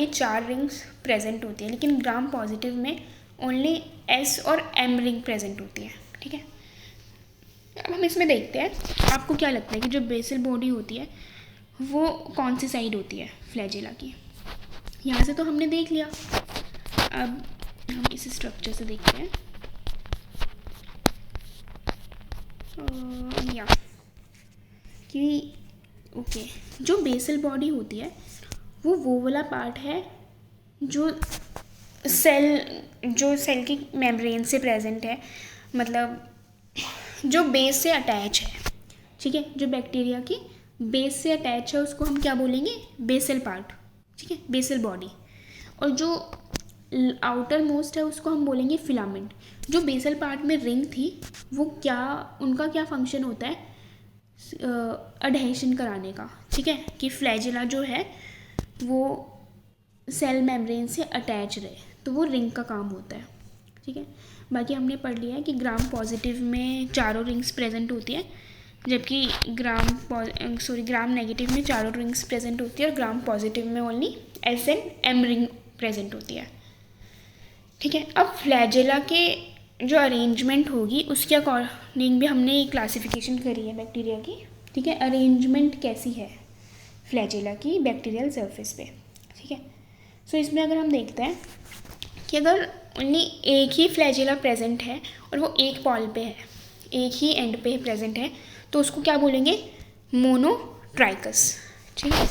4 रिंग्स प्रेजेंट होती है, लेकिन ग्राम पॉजिटिव में ओनली S और M रिंग प्रेजेंट होती है, ठीक है। अब हम इसमें देखते हैं, आपको क्या लगता है कि जो बेसल बॉडी होती है वो कौन सी साइड होती है फ्लैजेला की। यहाँ से तो हमने देख लिया, अब हम इस स्ट्रक्चर से देखते हैं, या कि ओके, जो बेसल बॉडी होती है वो वाला पार्ट है जो सेल की मेम्ब्रेन से प्रेजेंट है, मतलब जो बेस से अटैच है, ठीक है। जो बैक्टीरिया की बेस से अटैच है उसको हम क्या बोलेंगे, बेसल पार्ट, ठीक है, बेसल बॉडी। और जो आउटर मोस्ट है उसको हम बोलेंगे फिलामेंट। जो बेसल पार्ट में रिंग थी वो उनका क्या फंक्शन होता है, अडहेशन कराने का, ठीक है, कि फ्लैजेला जो है वो सेल मेम्ब्रेन से अटैच रहे, तो वो रिंग का काम होता है, ठीक है। बाकी हमने पढ़ लिया है कि ग्राम पॉजिटिव में चारों रिंग्स प्रेजेंट होती है, जबकि ग्राम नेगेटिव में चारों रिंग्स प्रेजेंट होती है, और ग्राम पॉजिटिव में only S and M ring present होती है, ठीक है। अब फ्लैजेला के जो अरेंजमेंट होगी उसके अकॉर्डिंग भी हमने क्लासिफिकेशन करी है बैक्टीरिया की, ठीक है। अरेंजमेंट कैसी है फ्लैजेला की बैक्टीरियल सरफेस पे, ठीक है। सो इसमें अगर हम देखते हैं कि अगर ओनली एक ही फ्लैजेला प्रेजेंट है और वो एक पॉल पे है, एक ही एंड पे प्रेजेंट है, तो उसको क्या बोलेंगे, मोनोट्राइकस, ठीक है।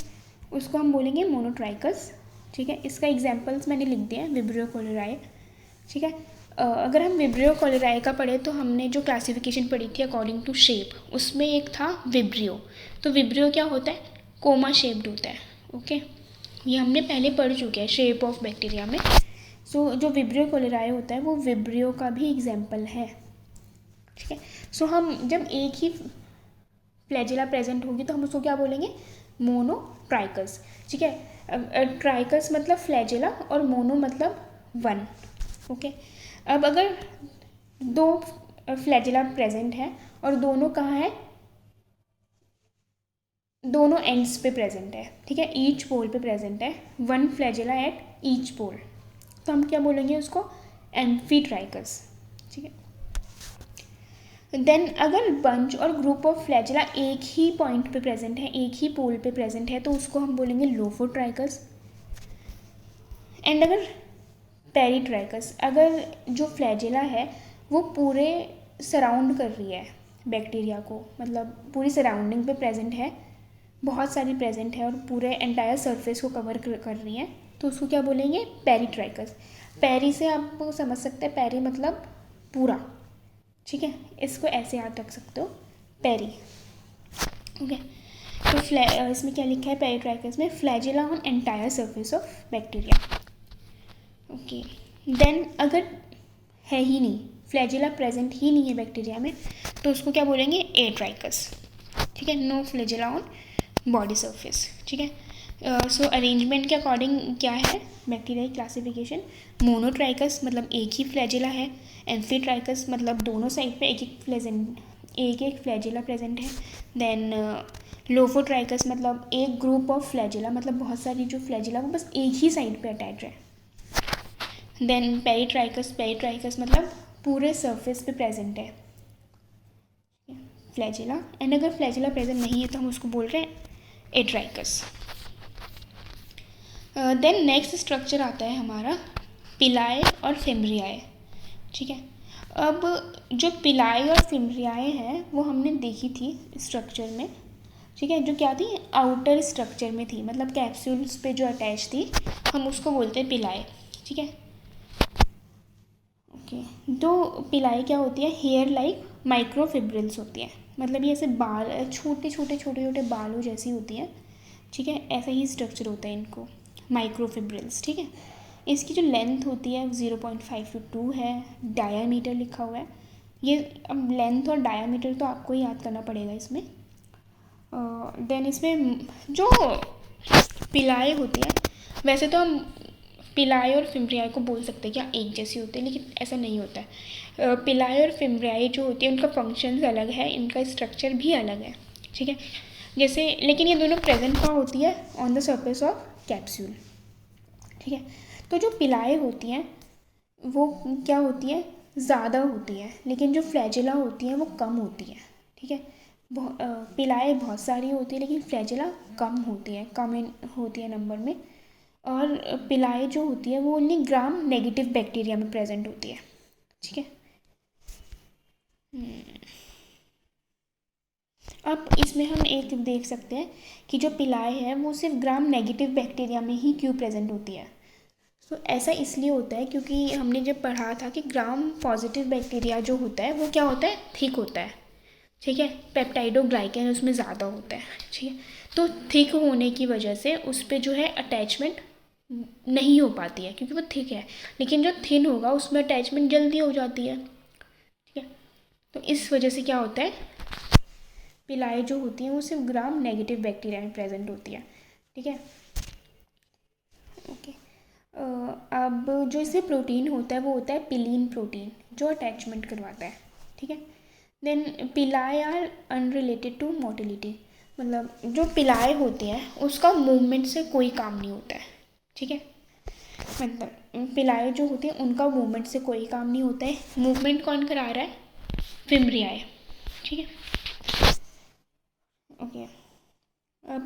उसको हम बोलेंगे मोनोट्राइकस, ठीक है। इसका एग्जांपल्स मैंने लिख दिया है, विब्रियो कोलेराई, ठीक है। अगर हम विब्रियो कोलेराई का पढ़े तो हमने जो क्लासिफिकेशन पढ़ी थी अकॉर्डिंग टू शेप, उसमें एक था विब्रियो। तो विब्रियो क्या होता है, कोमा शेप्ड होता है, ओके। ये हमने पहले पढ़ चुके हैं शेप ऑफ बैक्टीरिया में। सो जो विब्रियो कोलेराई होता है वो विब्रियो का भी एग्जाम्पल है, ठीक है। सो हम जब एक ही फ्लैजेला प्रेजेंट होगी तो हम उसको क्या बोलेंगे, मोनोट्राइकस, ठीक है। ट्राइकस मतलब फ्लैजेला और मोनो मतलब 1, ओके। अब अगर 2 फ्लैजेला प्रेजेंट है और दोनों कहाँ है, दोनों एंड्स पे प्रेजेंट है, ठीक है, ईच पोल पे प्रेजेंट है, 1 फ्लैजेला एट ईच पोल, तो हम क्या बोलेंगे उसको, एम्फीट्राइकस, ठीक है। देन अगर बंच और ग्रुप ऑफ फ्लैजेला एक ही पॉइंट पे प्रेजेंट है, एक ही पोल पे प्रेजेंट है, तो उसको हम बोलेंगे लोफोट्राइकस। एंड अगर पेरीट्राइकस, अगर जो फ्लैजेला है वो पूरे सराउंड कर रही है बैक्टीरिया को, मतलब पूरी सराउंडिंग पे प्रेजेंट है, बहुत सारी प्रेजेंट है और पूरे एंटायर सरफेस को कवर कर रही है, तो उसको क्या बोलेंगे, पेरीट्राइकस। पेरी से आप समझ सकते हैं, पेरी मतलब पूरा, ठीक है, इसको ऐसे याद रख सकते हो, पेरी, ओके। तो इसमें क्या लिखा है पेरीट्राइकस में, flagella on entire surface of bacteria, okay. Then अगर है ही नहीं, फ्लैजेला प्रेजेंट ही नहीं है बैक्टीरिया में, तो उसको क्या बोलेंगे, एट्राइकस, ठीक है, no flagella on body surface, ठीक है। सो अरेंजमेंट के अकॉर्डिंग क्या है बैक्टीरिया की क्लासिफिकेशन, मोनोट्राइकस मतलब एक ही फ्लैजेला है, एम्फीट्राइकस मतलब दोनों साइड पे एक एक फ्लैजेला प्रेजेंट है, देन लोफोट्राइकस मतलब एक ग्रुप ऑफ फ्लैजेला, मतलब बहुत सारी जो फ्लैजेला वो बस एक ही साइड पे अटैच है, देन पेरीट्राइकस मतलब पूरे सरफेस पे प्रेजेंट है, फ्लैजिला, एंड अगर फ्लैजिला प्रेजेंट नहीं है तो हम उसको बोल रहे हैं एट्राइकस। देन नेक्स्ट स्ट्रक्चर आता है हमारा पिलाए और फिम्ब्रियाए, ठीक है। अब जो पिलाए और फिम्ब्रियाए हैं वो हमने देखी थी स्ट्रक्चर में, ठीक है, जो क्या थी, आउटर स्ट्रक्चर में थी, मतलब कैप्सूल्स पे जो अटैच थी, हम उसको बोलते हैं पिलाए, ठीक है। ओके, तो पिलाए क्या होती है, हेयर लाइक माइक्रोफिब्रिल्स होती है, मतलब ये ऐसे बाल, छोटे छोटे बालों जैसी होती हैं, ठीक है, ऐसा ही स्ट्रक्चर होता है इनको, माइक्रोफिब्रिल्स, ठीक है। इसकी जो लेंथ होती है 0.5 to 2 है, डायामीटर लिखा हुआ है ये। अब लेंथ और डायामीटर तो आपको ही याद करना पड़ेगा इसमें। देन इसमें जो पिलाए होती है, वैसे तो हम पिलाए और फिम्ब्रियाए को बोल सकते हैं क्या एक जैसी होती है, लेकिन ऐसा नहीं होता है। पिलाए और फिम्ब्रियाए जो होती है उनका फंक्शंस अलग है, इनका स्ट्रक्चर भी अलग है, ठीक है। जैसे लेकिन ये दोनों प्रेजेंट कहाँ होती है, on the surface of capsule, ठीक है। तो जो पिलाए होती हैं वो क्या होती है, ज़्यादा होती है, लेकिन जो फ्लैजिला होती है वो कम होती है, ठीक है। पिलाए बहुत सारी होती है लेकिन फ्लैजिला कम होती है, कम होती है नंबर में। और पिलाए जो होती है वो ओनली ग्राम नेगेटिव बैक्टीरिया में प्रेजेंट होती है, ठीक है। अब इसमें हम एक देख सकते हैं कि जो पिलाए है वो सिर्फ ग्राम नेगेटिव बैक्टीरिया में ही क्यों प्रेजेंट होती है। तो ऐसा इसलिए होता है क्योंकि हमने जब पढ़ा था कि ग्राम पॉजिटिव बैक्टीरिया जो होता है वो क्या होता है, थिक होता है, ठीक है, पेप्टाइडोग्लाइकन उसमें ज़्यादा होता है, ठीक है। तो थिक होने की वजह से उस पर जो है अटैचमेंट नहीं हो पाती है क्योंकि वो थिक है, लेकिन जो थिन होगा उसमें अटैचमेंट जल्दी हो जाती है, ठीक है। तो इस वजह से क्या होता है, पिलाए जो होती हैं वो सिर्फ ग्राम नेगेटिव बैक्टीरिया में प्रेजेंट होती है, ठीक है। ओके, अब जो इसमें प्रोटीन होता है वो होता है पिलीन प्रोटीन, जो अटैचमेंट करवाता है, ठीक है। देन पिलाए आर अनरिलेटेड टू मोटिलिटी, मतलब जो पिलाए होते हैं उसका मूवमेंट से कोई काम नहीं होता है, ठीक है। मतलब पिलाए जो होते हैं उनका मूवमेंट से कोई काम नहीं होता है, मूवमेंट कौन करा रहा है, फिम्ब्रियाए, ठीक है। ओके,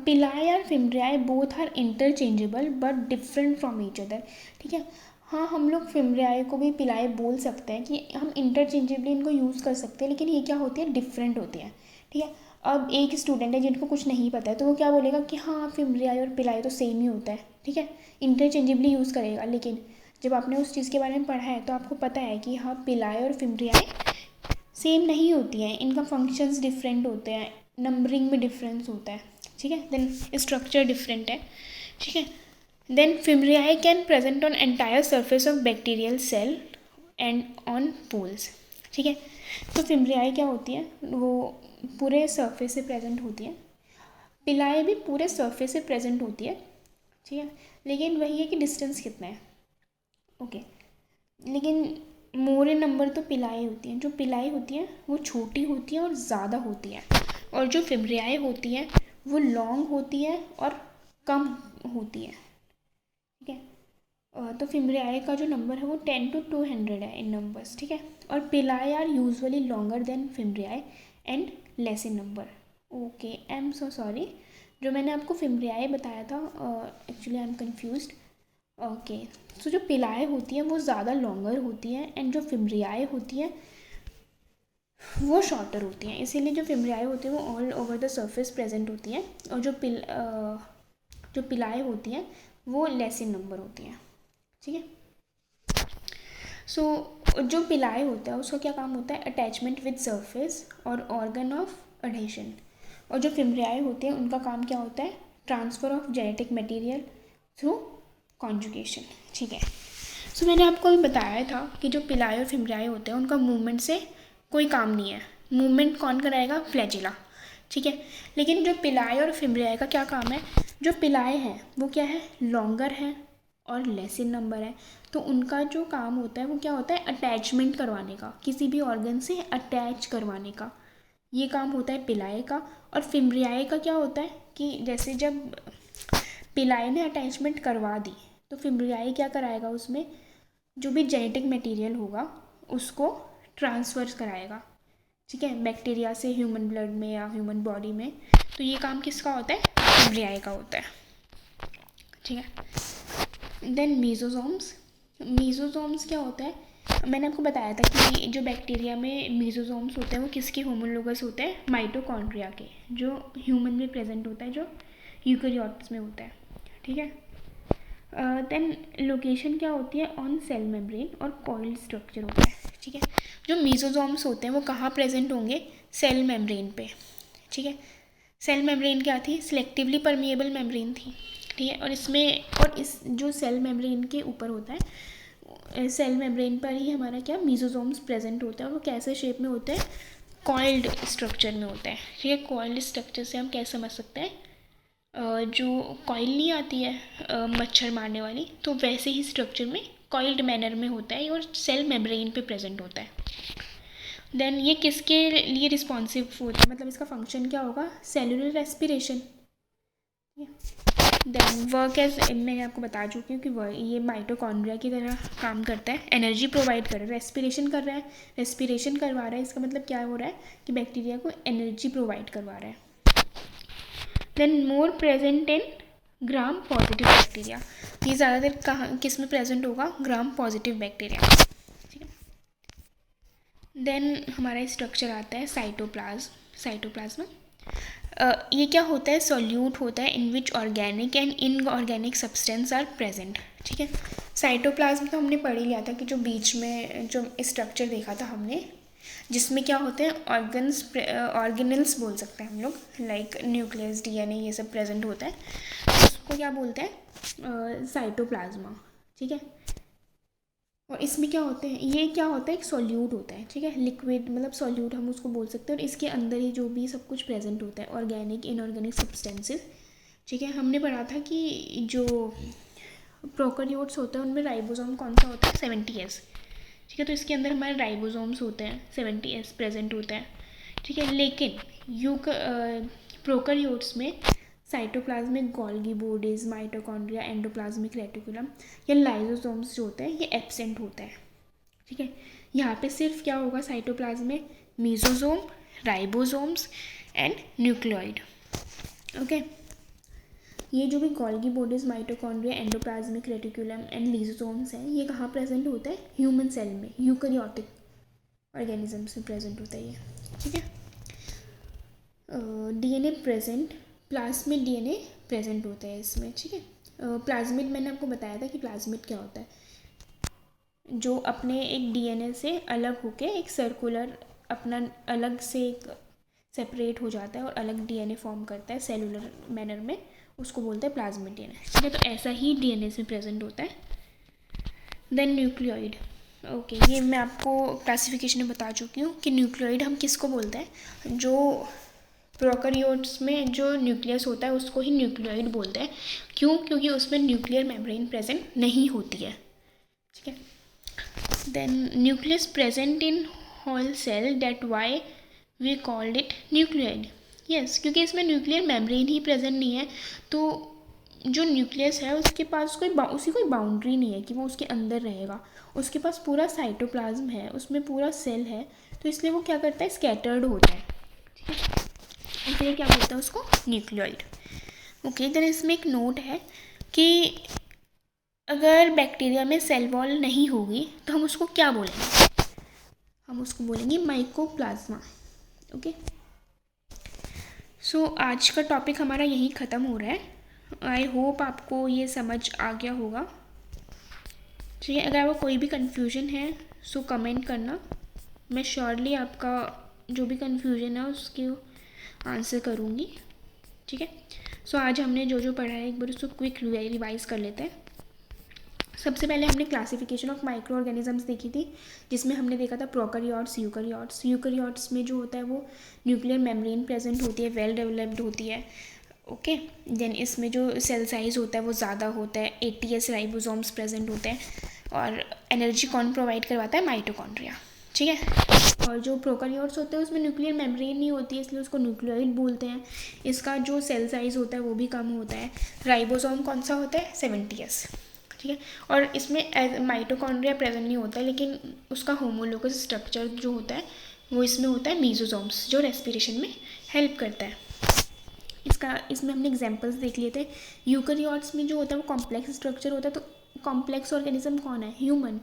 पिलाए और fimbriae both are interchangeable but different from each other, ठीक है। हाँ, हम लोग फिम्ब्रियाए को भी पिलाए बोल सकते हैं कि हम इंटरचेंजेबली इनको यूज़ कर सकते हैं, लेकिन ये क्या होती है, डिफरेंट होती है, ठीक है। अब एक स्टूडेंट है जिनको कुछ नहीं पता है तो वो क्या बोलेगा कि हाँ फिम्ब्रियाए और पिलाए तो सेम ही होता है, ठीक है, इंटरचेंजेबली यूज़ करेगा। लेकिन जब आपने उस चीज़ के बारे में पढ़ा है तो आपको पता है कि हाँ पिलाए और फिम्ब्रियाए सेम नहीं होती हैं, इनका फंक्शंस डिफरेंट होते हैं, नंबरिंग में डिफरेंस होता है, ठीक है। देन स्ट्रक्चर डिफरेंट है, ठीक है। Then fimbriae can present on entire surface of bacterial cell and on poles, ठीक है। तो फिम्ब्रियाए क्या होती है, वो पूरे सरफेस से प्रेजेंट होती है, पिलाए भी पूरे सरफेस से प्रेजेंट होती है, ठीक है, लेकिन वही है कि डिस्टेंस कितना है, ओके। लेकिन मोर इन नंबर तो पिलाए होती हैं, जो पिलाए होती हैं वो छोटी होती हैं और ज़्यादा होती हैं, और जो फिम्ब्रियाए होती हैं वो लॉन्ग होती है और कम होती है, ठीक है। तो फिम्ब्रियाए का जो नंबर है वो 10 to 200 है इन नंबर्स, ठीक है। और pili are usually longer than fimbriae and less in number. Okay, I am so sorry, जो मैंने आपको फिम्ब्रियाए बताया था actually I am confused. Okay, so जो पिलाए होती हैं वो ज़्यादा लॉन्गर होती हैं एंड जो फिम्ब्रियाए होती हैं वो शॉर्टर होती हैं, इसीलिए जो फिम्ब्रियाए होती हैं वो all over the surface present होती हैं, और जो पिलाए होती हैं वो लेस इन नंबर होती हैं, ठीक है। सो जो पिलाए होता है उसका क्या काम होता है, अटैचमेंट विद सरफेस और ऑर्गन ऑफ अडेशन, और जो फिम्ब्रियाए होते हैं उनका काम क्या होता है, transfer of genetic material through conjugation, ठीक है। सो मैंने आपको अभी बताया था कि जो पिलाए और फिम्ब्रियाए होते हैं उनका मूवमेंट से कोई काम नहीं है, मूवमेंट कौन कराएगा, फ्लैजिला, ठीक है। लेकिन जो पिलाए और फिम्ब्रियाए का क्या काम है, जो पिलाए हैं वो क्या है, लॉन्गर है और लेस इन नंबर है, तो उनका जो काम होता है वो क्या होता है, अटैचमेंट करवाने का, किसी भी ऑर्गन से अटैच करवाने का, ये काम होता है पिलाए का। और फिम्ब्रियाए का क्या होता है कि जैसे जब पिलाए ने अटैचमेंट करवा दी तो फिम्ब्रियाए क्या कराएगा, उसमें जो भी जेनेटिक मटेरियल होगा उसको ट्रांसफ़र कराएगा, ठीक है, बैक्टीरिया से ह्यूमन ब्लड में या ह्यूमन बॉडी में। तो ये काम किसका होता है? एम्ब्रियाई का होता है। ठीक है, देन मीजोजोम्स। मीजोजोम्स क्या होता है? मैंने आपको बताया था कि जो बैक्टीरिया में मीजोजोम्स होते हैं वो किसके होमोलोगस होते हैं? माइटोकॉन्ड्रिया के, जो ह्यूमन में प्रेजेंट होता है, जो यूकेरियोट्स में होता है। ठीक है, देन लोकेशन क्या होती है? ऑन सेल मेम्ब्रेन और कॉइल्ड स्ट्रक्चर होता है। ठीक है, जो मीजोजोम्स होते हैं वो कहाँ प्रेजेंट होंगे? सेल मेम्ब्रेन पे। ठीक है, सेल मेम्ब्रेन क्या थी? सिलेक्टिवली परमिएबल मेम्ब्रेन थी। ठीक है, और इस जो सेल मेम्ब्रेन के ऊपर होता है, सेल मेम्ब्रेन पर ही हमारा क्या मीजोजोम्स प्रेजेंट होता है। और वो कैसे शेप में होते हैं? कॉइल्ड स्ट्रक्चर में होता है। ठीक है, कॉइल्ड स्ट्रक्चर से हम कैसे समझ सकते हैं? जो कॉइल नहीं आती है मच्छर मारने वाली, तो वैसे ही स्ट्रक्चर में कॉइल्ड मैनर में होता है और सेल मेम्ब्रेन पे प्रेजेंट होता है। देन ये किसके लिए रिस्पॉन्सिव होता है? मतलब इसका फंक्शन क्या होगा? Cellular respiration. Then work as, मैंने आपको बता चुकी हूँ कि ये माइटोकॉन्ड्रिया की तरह काम करता है, एनर्जी प्रोवाइड कर रहा है, रेस्पिरेशन कर रहा है, रेस्पिरेशन करवा रहा है। इसका मतलब क्या हो रहा है? कि बैक्टीरिया को एनर्जी प्रोवाइड करवा रहा है। Then more present in gram positive bacteria. ये ज़्यादातर कहाँ किस में प्रेजेंट होगा? Gram positive bacteria. ठीक है, देन हमारा स्ट्रक्चर आता है साइटोप्लाज्म। ये क्या होता है? सॉल्यूट होता है in which organic and inorganic substance are present. ठीक है, साइटोप्लाज्म तो हमने पढ़ ही लिया था कि जो बीच में जो स्ट्रक्चर देखा था हमने, जिसमें क्या होते हैं? ऑर्गेनल्स बोल सकते हैं हम लोग, लाइक न्यूक्लियस, डीएनए, ये सब प्रेजेंट होता है। उसको क्या बोलते हैं? साइटोप्लाज्मा। ठीक है, और इसमें क्या होते हैं? ये क्या होता है? एक सॉल्यूट होता है। ठीक है, लिक्विड मतलब सॉल्यूट हम उसको बोल सकते हैं। और इसके अंदर ही जो भी सब कुछ प्रेजेंट होता है, ऑर्गेनिक इनऑर्गेनिक सब्सटेंसेस। ठीक है, हमने पढ़ा था कि जो प्रोकैरियोट्स होते हैं उनमें राइबोसोम कौन सा होता है? 70S। ठीक है, तो इसके अंदर हमारे राइबोसोम्स होते हैं, 70S प्रेजेंट होता है। ठीक है, लेकिन प्रोकैरियोट्स में cytoplasmic Golgi bodies, mitochondria, endoplasmic reticulum या लाइजोसोम्स जो होते हैं ये एब्सेंट होता है। ठीक है, यहाँ पे सिर्फ क्या होगा? साइटोप्लाज्म में mesosome, ribosomes and nucleoid. Okay, ये जो भी Golgi bodies, mitochondria, endoplasmic reticulum and lysosomes हैं, ये कहाँ प्रेजेंट होता है? ह्यूमन सेल में, यूकैरियोटिक ऑर्गेनिजम्स में प्रेजेंट होता है ये। ठीक है, DNA present, plasmid DNA present होता है इसमें। ठीक है, प्लाज्मिड मैंने आपको बताया था कि प्लाज्मिड क्या होता है? जो अपने एक डीएनए से अलग होके एक सर्कुलर अपना अलग से एक सेपरेट हो जाता है और अलग डीएनए फॉर्म करता है सेलुलर मैनर में, उसको बोलते हैं प्लाज्मिड डीएनए। ठीक है, तो ऐसा ही डीएनए से प्रेजेंट होता है। Then nucleoid. ओके, ये मैं आपको क्लासिफिकेशन में बता चुकी हूँ कि न्यूक्लियोइड हम किसको बोलते हैं? जो प्रोकैरियोट्स में जो न्यूक्लियस होता है उसको ही न्यूक्लियोइड बोलते हैं। क्यों? क्योंकि उसमें न्यूक्लियर मेम्ब्रेन प्रेजेंट नहीं होती है। ठीक है, then nucleus present in whole cell, that why we called it nucleoid. Yes, क्योंकि इसमें न्यूक्लियर मेम्ब्रेन ही प्रेजेंट नहीं है, तो जो न्यूक्लियस है उसके पास कोई बाउंड्री नहीं है कि वो उसके अंदर रहेगा। उसके पास पूरा साइटोप्लाज्म है, उसमें पूरा सेल है, तो इसलिए वो क्या करता है? स्कैटर्ड होता है। ठीक है, इसलिए क्या बोलते हैं उसको? न्यूक्लियोइड। ओके, देन इसमें एक नोट है कि अगर बैक्टीरिया में सेल वॉल नहीं होगी तो हम उसको क्या बोलेंगे? हम उसको बोलेंगे माइकोप्लाज्मा। ओके, सो आज का टॉपिक हमारा यहीं ख़त्म हो रहा है। आई होप आपको ये समझ आ गया होगा। ठीक है, अगर आपको कोई भी कन्फ्यूजन है सो कमेंट करना, मैं श्योरली आपका जो भी कन्फ्यूजन है उसके आंसर करूँगी। ठीक है, सो आज हमने जो जो पढ़ा है एक बार उसको क्विक रिवाइज कर लेते हैं। सबसे पहले हमने क्लासिफिकेशन ऑफ माइक्रो ऑर्गेनिजम्स देखी थी, जिसमें हमने देखा था प्रोकैरियोट्स, यूकैरियोट्स। यूकैरियोट्स में जो होता है वो न्यूक्लियर मेम्ब्रेन प्रेजेंट होती है, वेल डेवलप्ड होती है। ओके, देन इसमें जो सेल साइज़ होता है वो ज़्यादा होता है, 80S राइबोसोम्स प्रेजेंट होते हैं और एनर्जी कौन प्रोवाइड करवाता है? माइटोकॉन्ड्रिया। ठीक है, और जो प्रोकैरियोट्स होते हैं उसमें न्यूक्लियर मेम्ब्रेन नहीं होती है, इसलिए उसको न्यूक्लियोइड बोलते हैं। इसका जो सेल साइज़ होता है वो भी कम होता है। राइबोसोम कौन सा होता है? 70S। ठीक है, और इसमें माइटोकॉन्ड्रिया प्रेजेंट नहीं होता है, लेकिन उसका होमोलोगस स्ट्रक्चर जो होता है वो इसमें होता है मीजोजोम्स, जो रेस्पिरेशन में हेल्प करता है। इसमें हमने एग्जांपल्स देख लिए थे। यूकेरियोट्स में जो होता है वो कॉम्प्लेक्स स्ट्रक्चर होता है, तो कॉम्प्लेक्स ऑर्गेनिज्म कौन है? ह्यूमन।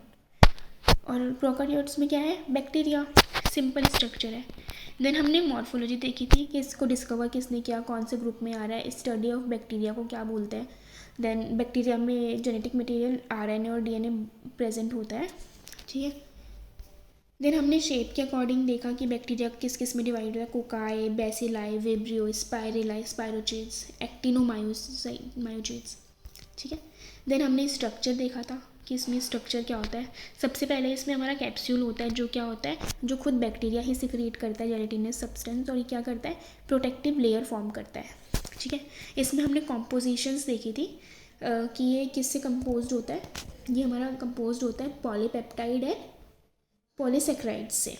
और प्रोकैरियोट्स में क्या है? बैक्टीरिया, सिंपल स्ट्रक्चर है। देन हमने मॉर्फोलॉजी देखी थी कि इसको डिस्कवर किसने किया, कौन से ग्रुप में आ रहा है, स्टडी ऑफ बैक्टीरिया को क्या बोलते हैं। देन बैक्टीरिया में जेनेटिक मटेरियल आरएनए और डीएनए प्रेजेंट होता है, ठीक है। देन हमने शेप के अकॉर्डिंग देखा कि बैक्टीरिया किस किस में डिवाइड होता है, कोकाई, बेसिलाई, विब्रियो, स्पाइरेलाई, स्पाइरोचिड्स, एक्टिनोमायोचिड्स, ठीक है। देन हमने स्ट्रक्चर देखा था कि इसमें स्ट्रक्चर क्या होता है। सबसे पहले इसमें हमारा कैप्सूल होता है, जो क्या होता है, जो खुद बैक्टीरिया ही सिक्रीट करता है जेलेटिनस सब्सटेंस, और ये क्या करता है, प्रोटेक्टिव लेयर फॉर्म करता है, ठीक है। इसमें हमने कॉम्पोजिशंस देखी थी कि ये किससे कंपोज्ड होता है। ये हमारा कंपोज्ड होता है पॉलीपेप्टाइड एंड पॉलीसेक्राइड्स से,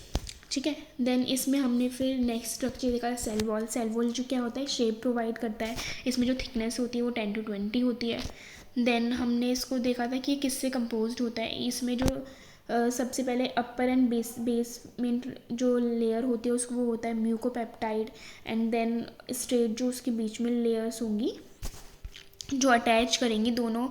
ठीक है। देन इसमें हमने फिर नेक्स्ट स्ट्रक्चर देखा सेल वॉल। सेल वॉल जो क्या होता है, शेप प्रोवाइड करता है। इसमें जो थिकनेस होती है वो 10 to 20 होती है। देन हमने इसको देखा था कि किससे कंपोज्ड होता है। इसमें जो सबसे पहले अपर एंड बेसमेंट जो लेयर होती है उसको वो होता है म्यूकोपेप्टाइड, एंड देन स्ट्रेट जो उसके बीच में लेयर्स होंगी जो अटैच करेंगी दोनों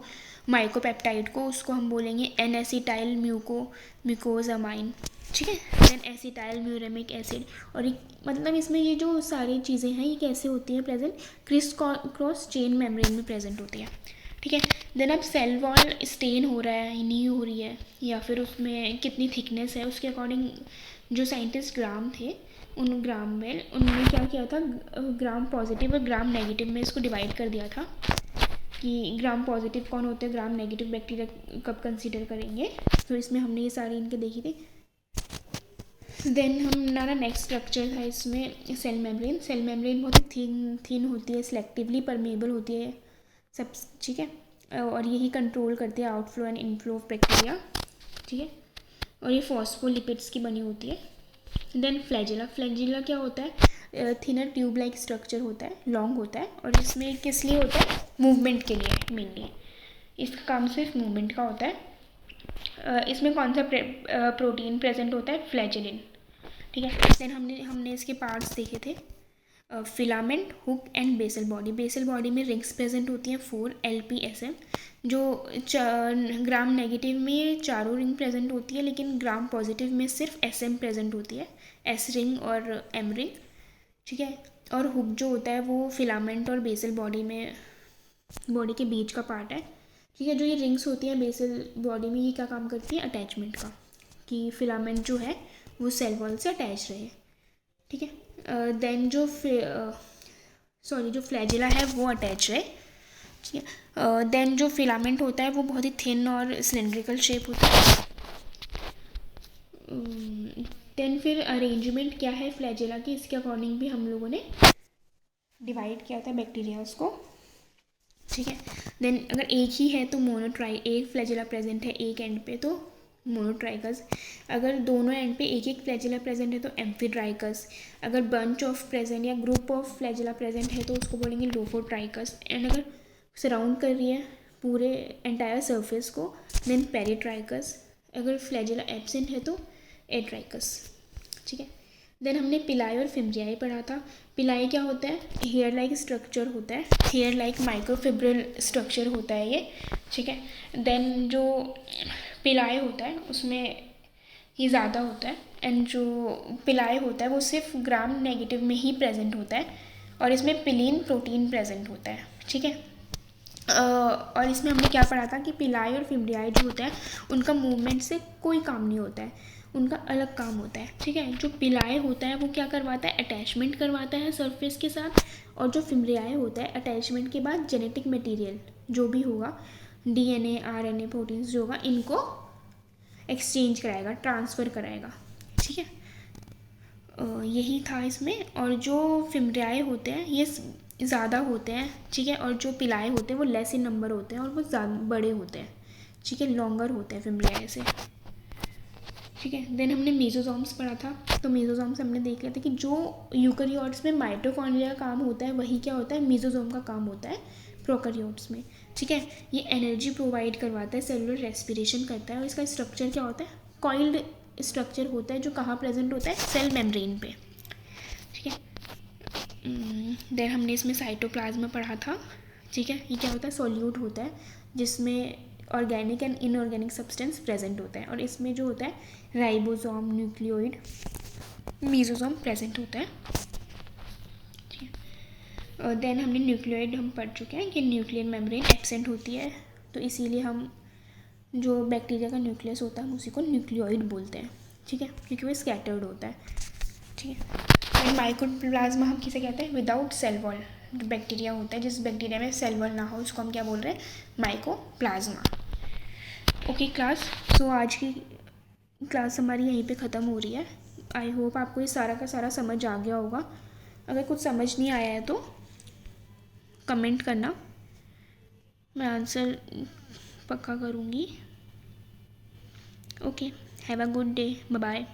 माइकोपेप्टाइड को, उसको हम बोलेंगे एन एसिटाइल म्यूकोजामाइन, ठीक है। Then acetyl muramic acid. और मतलब इसमें ये जो सारी चीज़ें हैं ये कैसे होती हैं present, criss cross chain membrane में प्रेजेंट होती है, ठीक है। देन अब सेल वॉल स्टेन हो रहा है, नहीं हो रही है, या फिर उसमें कितनी थिकनेस है, उसके अकॉर्डिंग जो साइंटिस्ट ग्राम थे उनमें क्या किया था, ग्राम पॉजिटिव और ग्राम नेगेटिव में इसको डिवाइड कर दिया था कि ग्राम पॉजिटिव कौन होते हैं, ग्राम नेगेटिव बैक्टीरिया कब कंसीडर करेंगे। तो इसमें हमने ये सारी इनके देखी थी। देन हमारा नेक्स्ट स्ट्रक्चर था इसमें सेल मेम्ब्रेन। सेल मेम्ब्रेन बहुत ही थिन होती है, सिलेक्टिवली परमेबल होती है सब, ठीक है। और यही कंट्रोल करती है outflow and inflow of bacteria, ठीक है। और ये फॉस्फोलिपिड्स की बनी होती है। Then flagella. फ्लैजिला क्या होता है, थिनर ट्यूब लाइक स्ट्रक्चर होता है, लॉन्ग होता है, और इसमें किस लिए होता है, मूवमेंट के लिए मेनली। इसका काम सिर्फ मूवमेंट का होता है। इसमें कौन सा प्रोटीन प्रेजेंट होता है, फ्लैजिलिन, ठीक है। देन हमने इसके पार्ट्स देखे थे, filament, hook and basal body. Basal body में रिंग्स प्रेजेंट होती हैं 4 LPSM। जो ग्राम नेगेटिव में चारों रिंग प्रेजेंट होती है, लेकिन ग्राम पॉजिटिव में सिर्फ SM प्रेजेंट होती है, S रिंग और M रिंग, ठीक है। और हुक जो होता है वो फिलामेंट और बेसल बॉडी के बीच का पार्ट है, ठीक है। जो ये रिंग्स होती हैं बेसल बॉडी में, ये क्या काम करती है, अटैचमेंट का, कि फिलामेंट जो है वो सेल वॉल से अटैच रहे, ठीक है। देन जो फ्लैजिला है वो अटैच है, ठीक है। देन जो फिलामेंट होता है वो बहुत ही थिन और सिलेंड्रिकल शेप होता है। देन फिर अरेंजमेंट क्या है फ्लैजिला की, इसके अकॉर्डिंग भी हम लोगों ने डिवाइड किया था बैक्टीरियाज को, ठीक है। देन अगर एक ही है तो एक फ्लैजिला प्रेजेंट है एक एंड पे तो मोनोट्राइकस, अगर दोनों एंड पे एक फ्लैजिला प्रेजेंट है तो एम्फीट्राइकस, अगर बंच ऑफ प्रेजेंट या ग्रुप ऑफ फ्लैजिला प्रेजेंट है तो उसको बोलेंगे लोफोट्राइकस, एंड अगर सराउंड कर रही है पूरे एंटायर सरफेस को देन पेरिट्राइकस, अगर फ्लैजिला एब्सेंट है तो एट्राइकस, ठीक है। देन हमने पिलाई और फिम्ब्रियाई पढ़ा था। पिलाई क्या होता है, हेयर लाइक स्ट्रक्चर होता है, हेयर लाइक माइक्रोफिब्रिल स्ट्रक्चर होता है ये, ठीक है। देन जो पिलाई होता है उसमें ये ज़्यादा होता है, एंड जो पिलाई होता है वो सिर्फ ग्राम नेगेटिव में ही प्रेजेंट होता है, और इसमें पिलीन प्रोटीन प्रेजेंट होता है, ठीक है। और इसमें हमने क्या पढ़ा था कि पिलाई और फिम्ब्रियाई जो होता है उनका मूवमेंट से कोई काम नहीं होता है, उनका अलग काम होता है, ठीक है। जो पिलाई होता है वो क्या करवाता है, अटैचमेंट करवाता है सरफेस के साथ, और जो फिम्ब्रियाई होता है अटैचमेंट के बाद जेनेटिक मटेरियल जो भी होगा, DNA RNA प्रोटीन्स जो होगा, इनको एक्सचेंज कराएगा, ट्रांसफ़र कराएगा, ठीक है। यही था इसमें। और जो फिम्ब्रियाई होते हैं ये ज़्यादा होते हैं, ठीक है, और जो पिलाई होते हैं वो लेस इन नंबर होते हैं और वो ज़्यादा बड़े होते हैं, ठीक है, लॉन्गर होते हैं फिम्ब्रियाई से, ठीक है। देन हमने मेसोजोम्स पढ़ा था, तो मेसोजोम्स हमने देख लिया था कि जो यूकेरियोट्स में माइटोकॉन्ड्रिया का काम होता है वही क्या होता है, मेसोजोम का काम होता है प्रोकैरियोट्स में, ठीक है। ये एनर्जी प्रोवाइड करवाता है, सेलुलर रेस्पिरेशन करता है, और इसका स्ट्रक्चर क्या होता है, कॉइल्ड स्ट्रक्चर होता है जो कहाँ प्रेजेंट होता है, सेल मेम्ब्रेन पे, ठीक है। देन हमने इसमें साइटोप्लाज्म पढ़ा था, ठीक है। ये क्या होता है, सोल्यूट होता है जिसमें organic and inorganic substance present होता है, और इसमें जो होता है राइबोसोम, न्यूक्लियोइड, मीसोसोम प्रेजेंट होता है, ठीक है। और देन हमने न्यूक्लियोइड हम पढ़ चुके हैं कि न्यूक्लियर मेम्ब्रेन एब्सेंट होती है, तो इसीलिए हम जो बैक्टीरिया का न्यूक्लियस होता है हम उसी को न्यूक्लियोइड बोलते हैं, ठीक है, क्योंकि वो स्कैटर्ड होता है, ठीक है। माइकोप्लाज्मा हम किसे कहते हैं, विदाउट सेल वॉल जो बैक्टीरिया होता है, जिस बैक्टीरिया में सेल वॉल ना हो उसको हम क्या बोल रहे हैं, माइकोप्लाज्मा। ओके क्लास, सो आज की क्लास हमारी यहीं पे ख़त्म हो रही है। आई होप आपको ये सारा का सारा समझ आ गया होगा। अगर कुछ समझ नहीं आया है तो कमेंट करना, मैं आंसर पक्का करूँगी। Okay, have a good day, bye bye.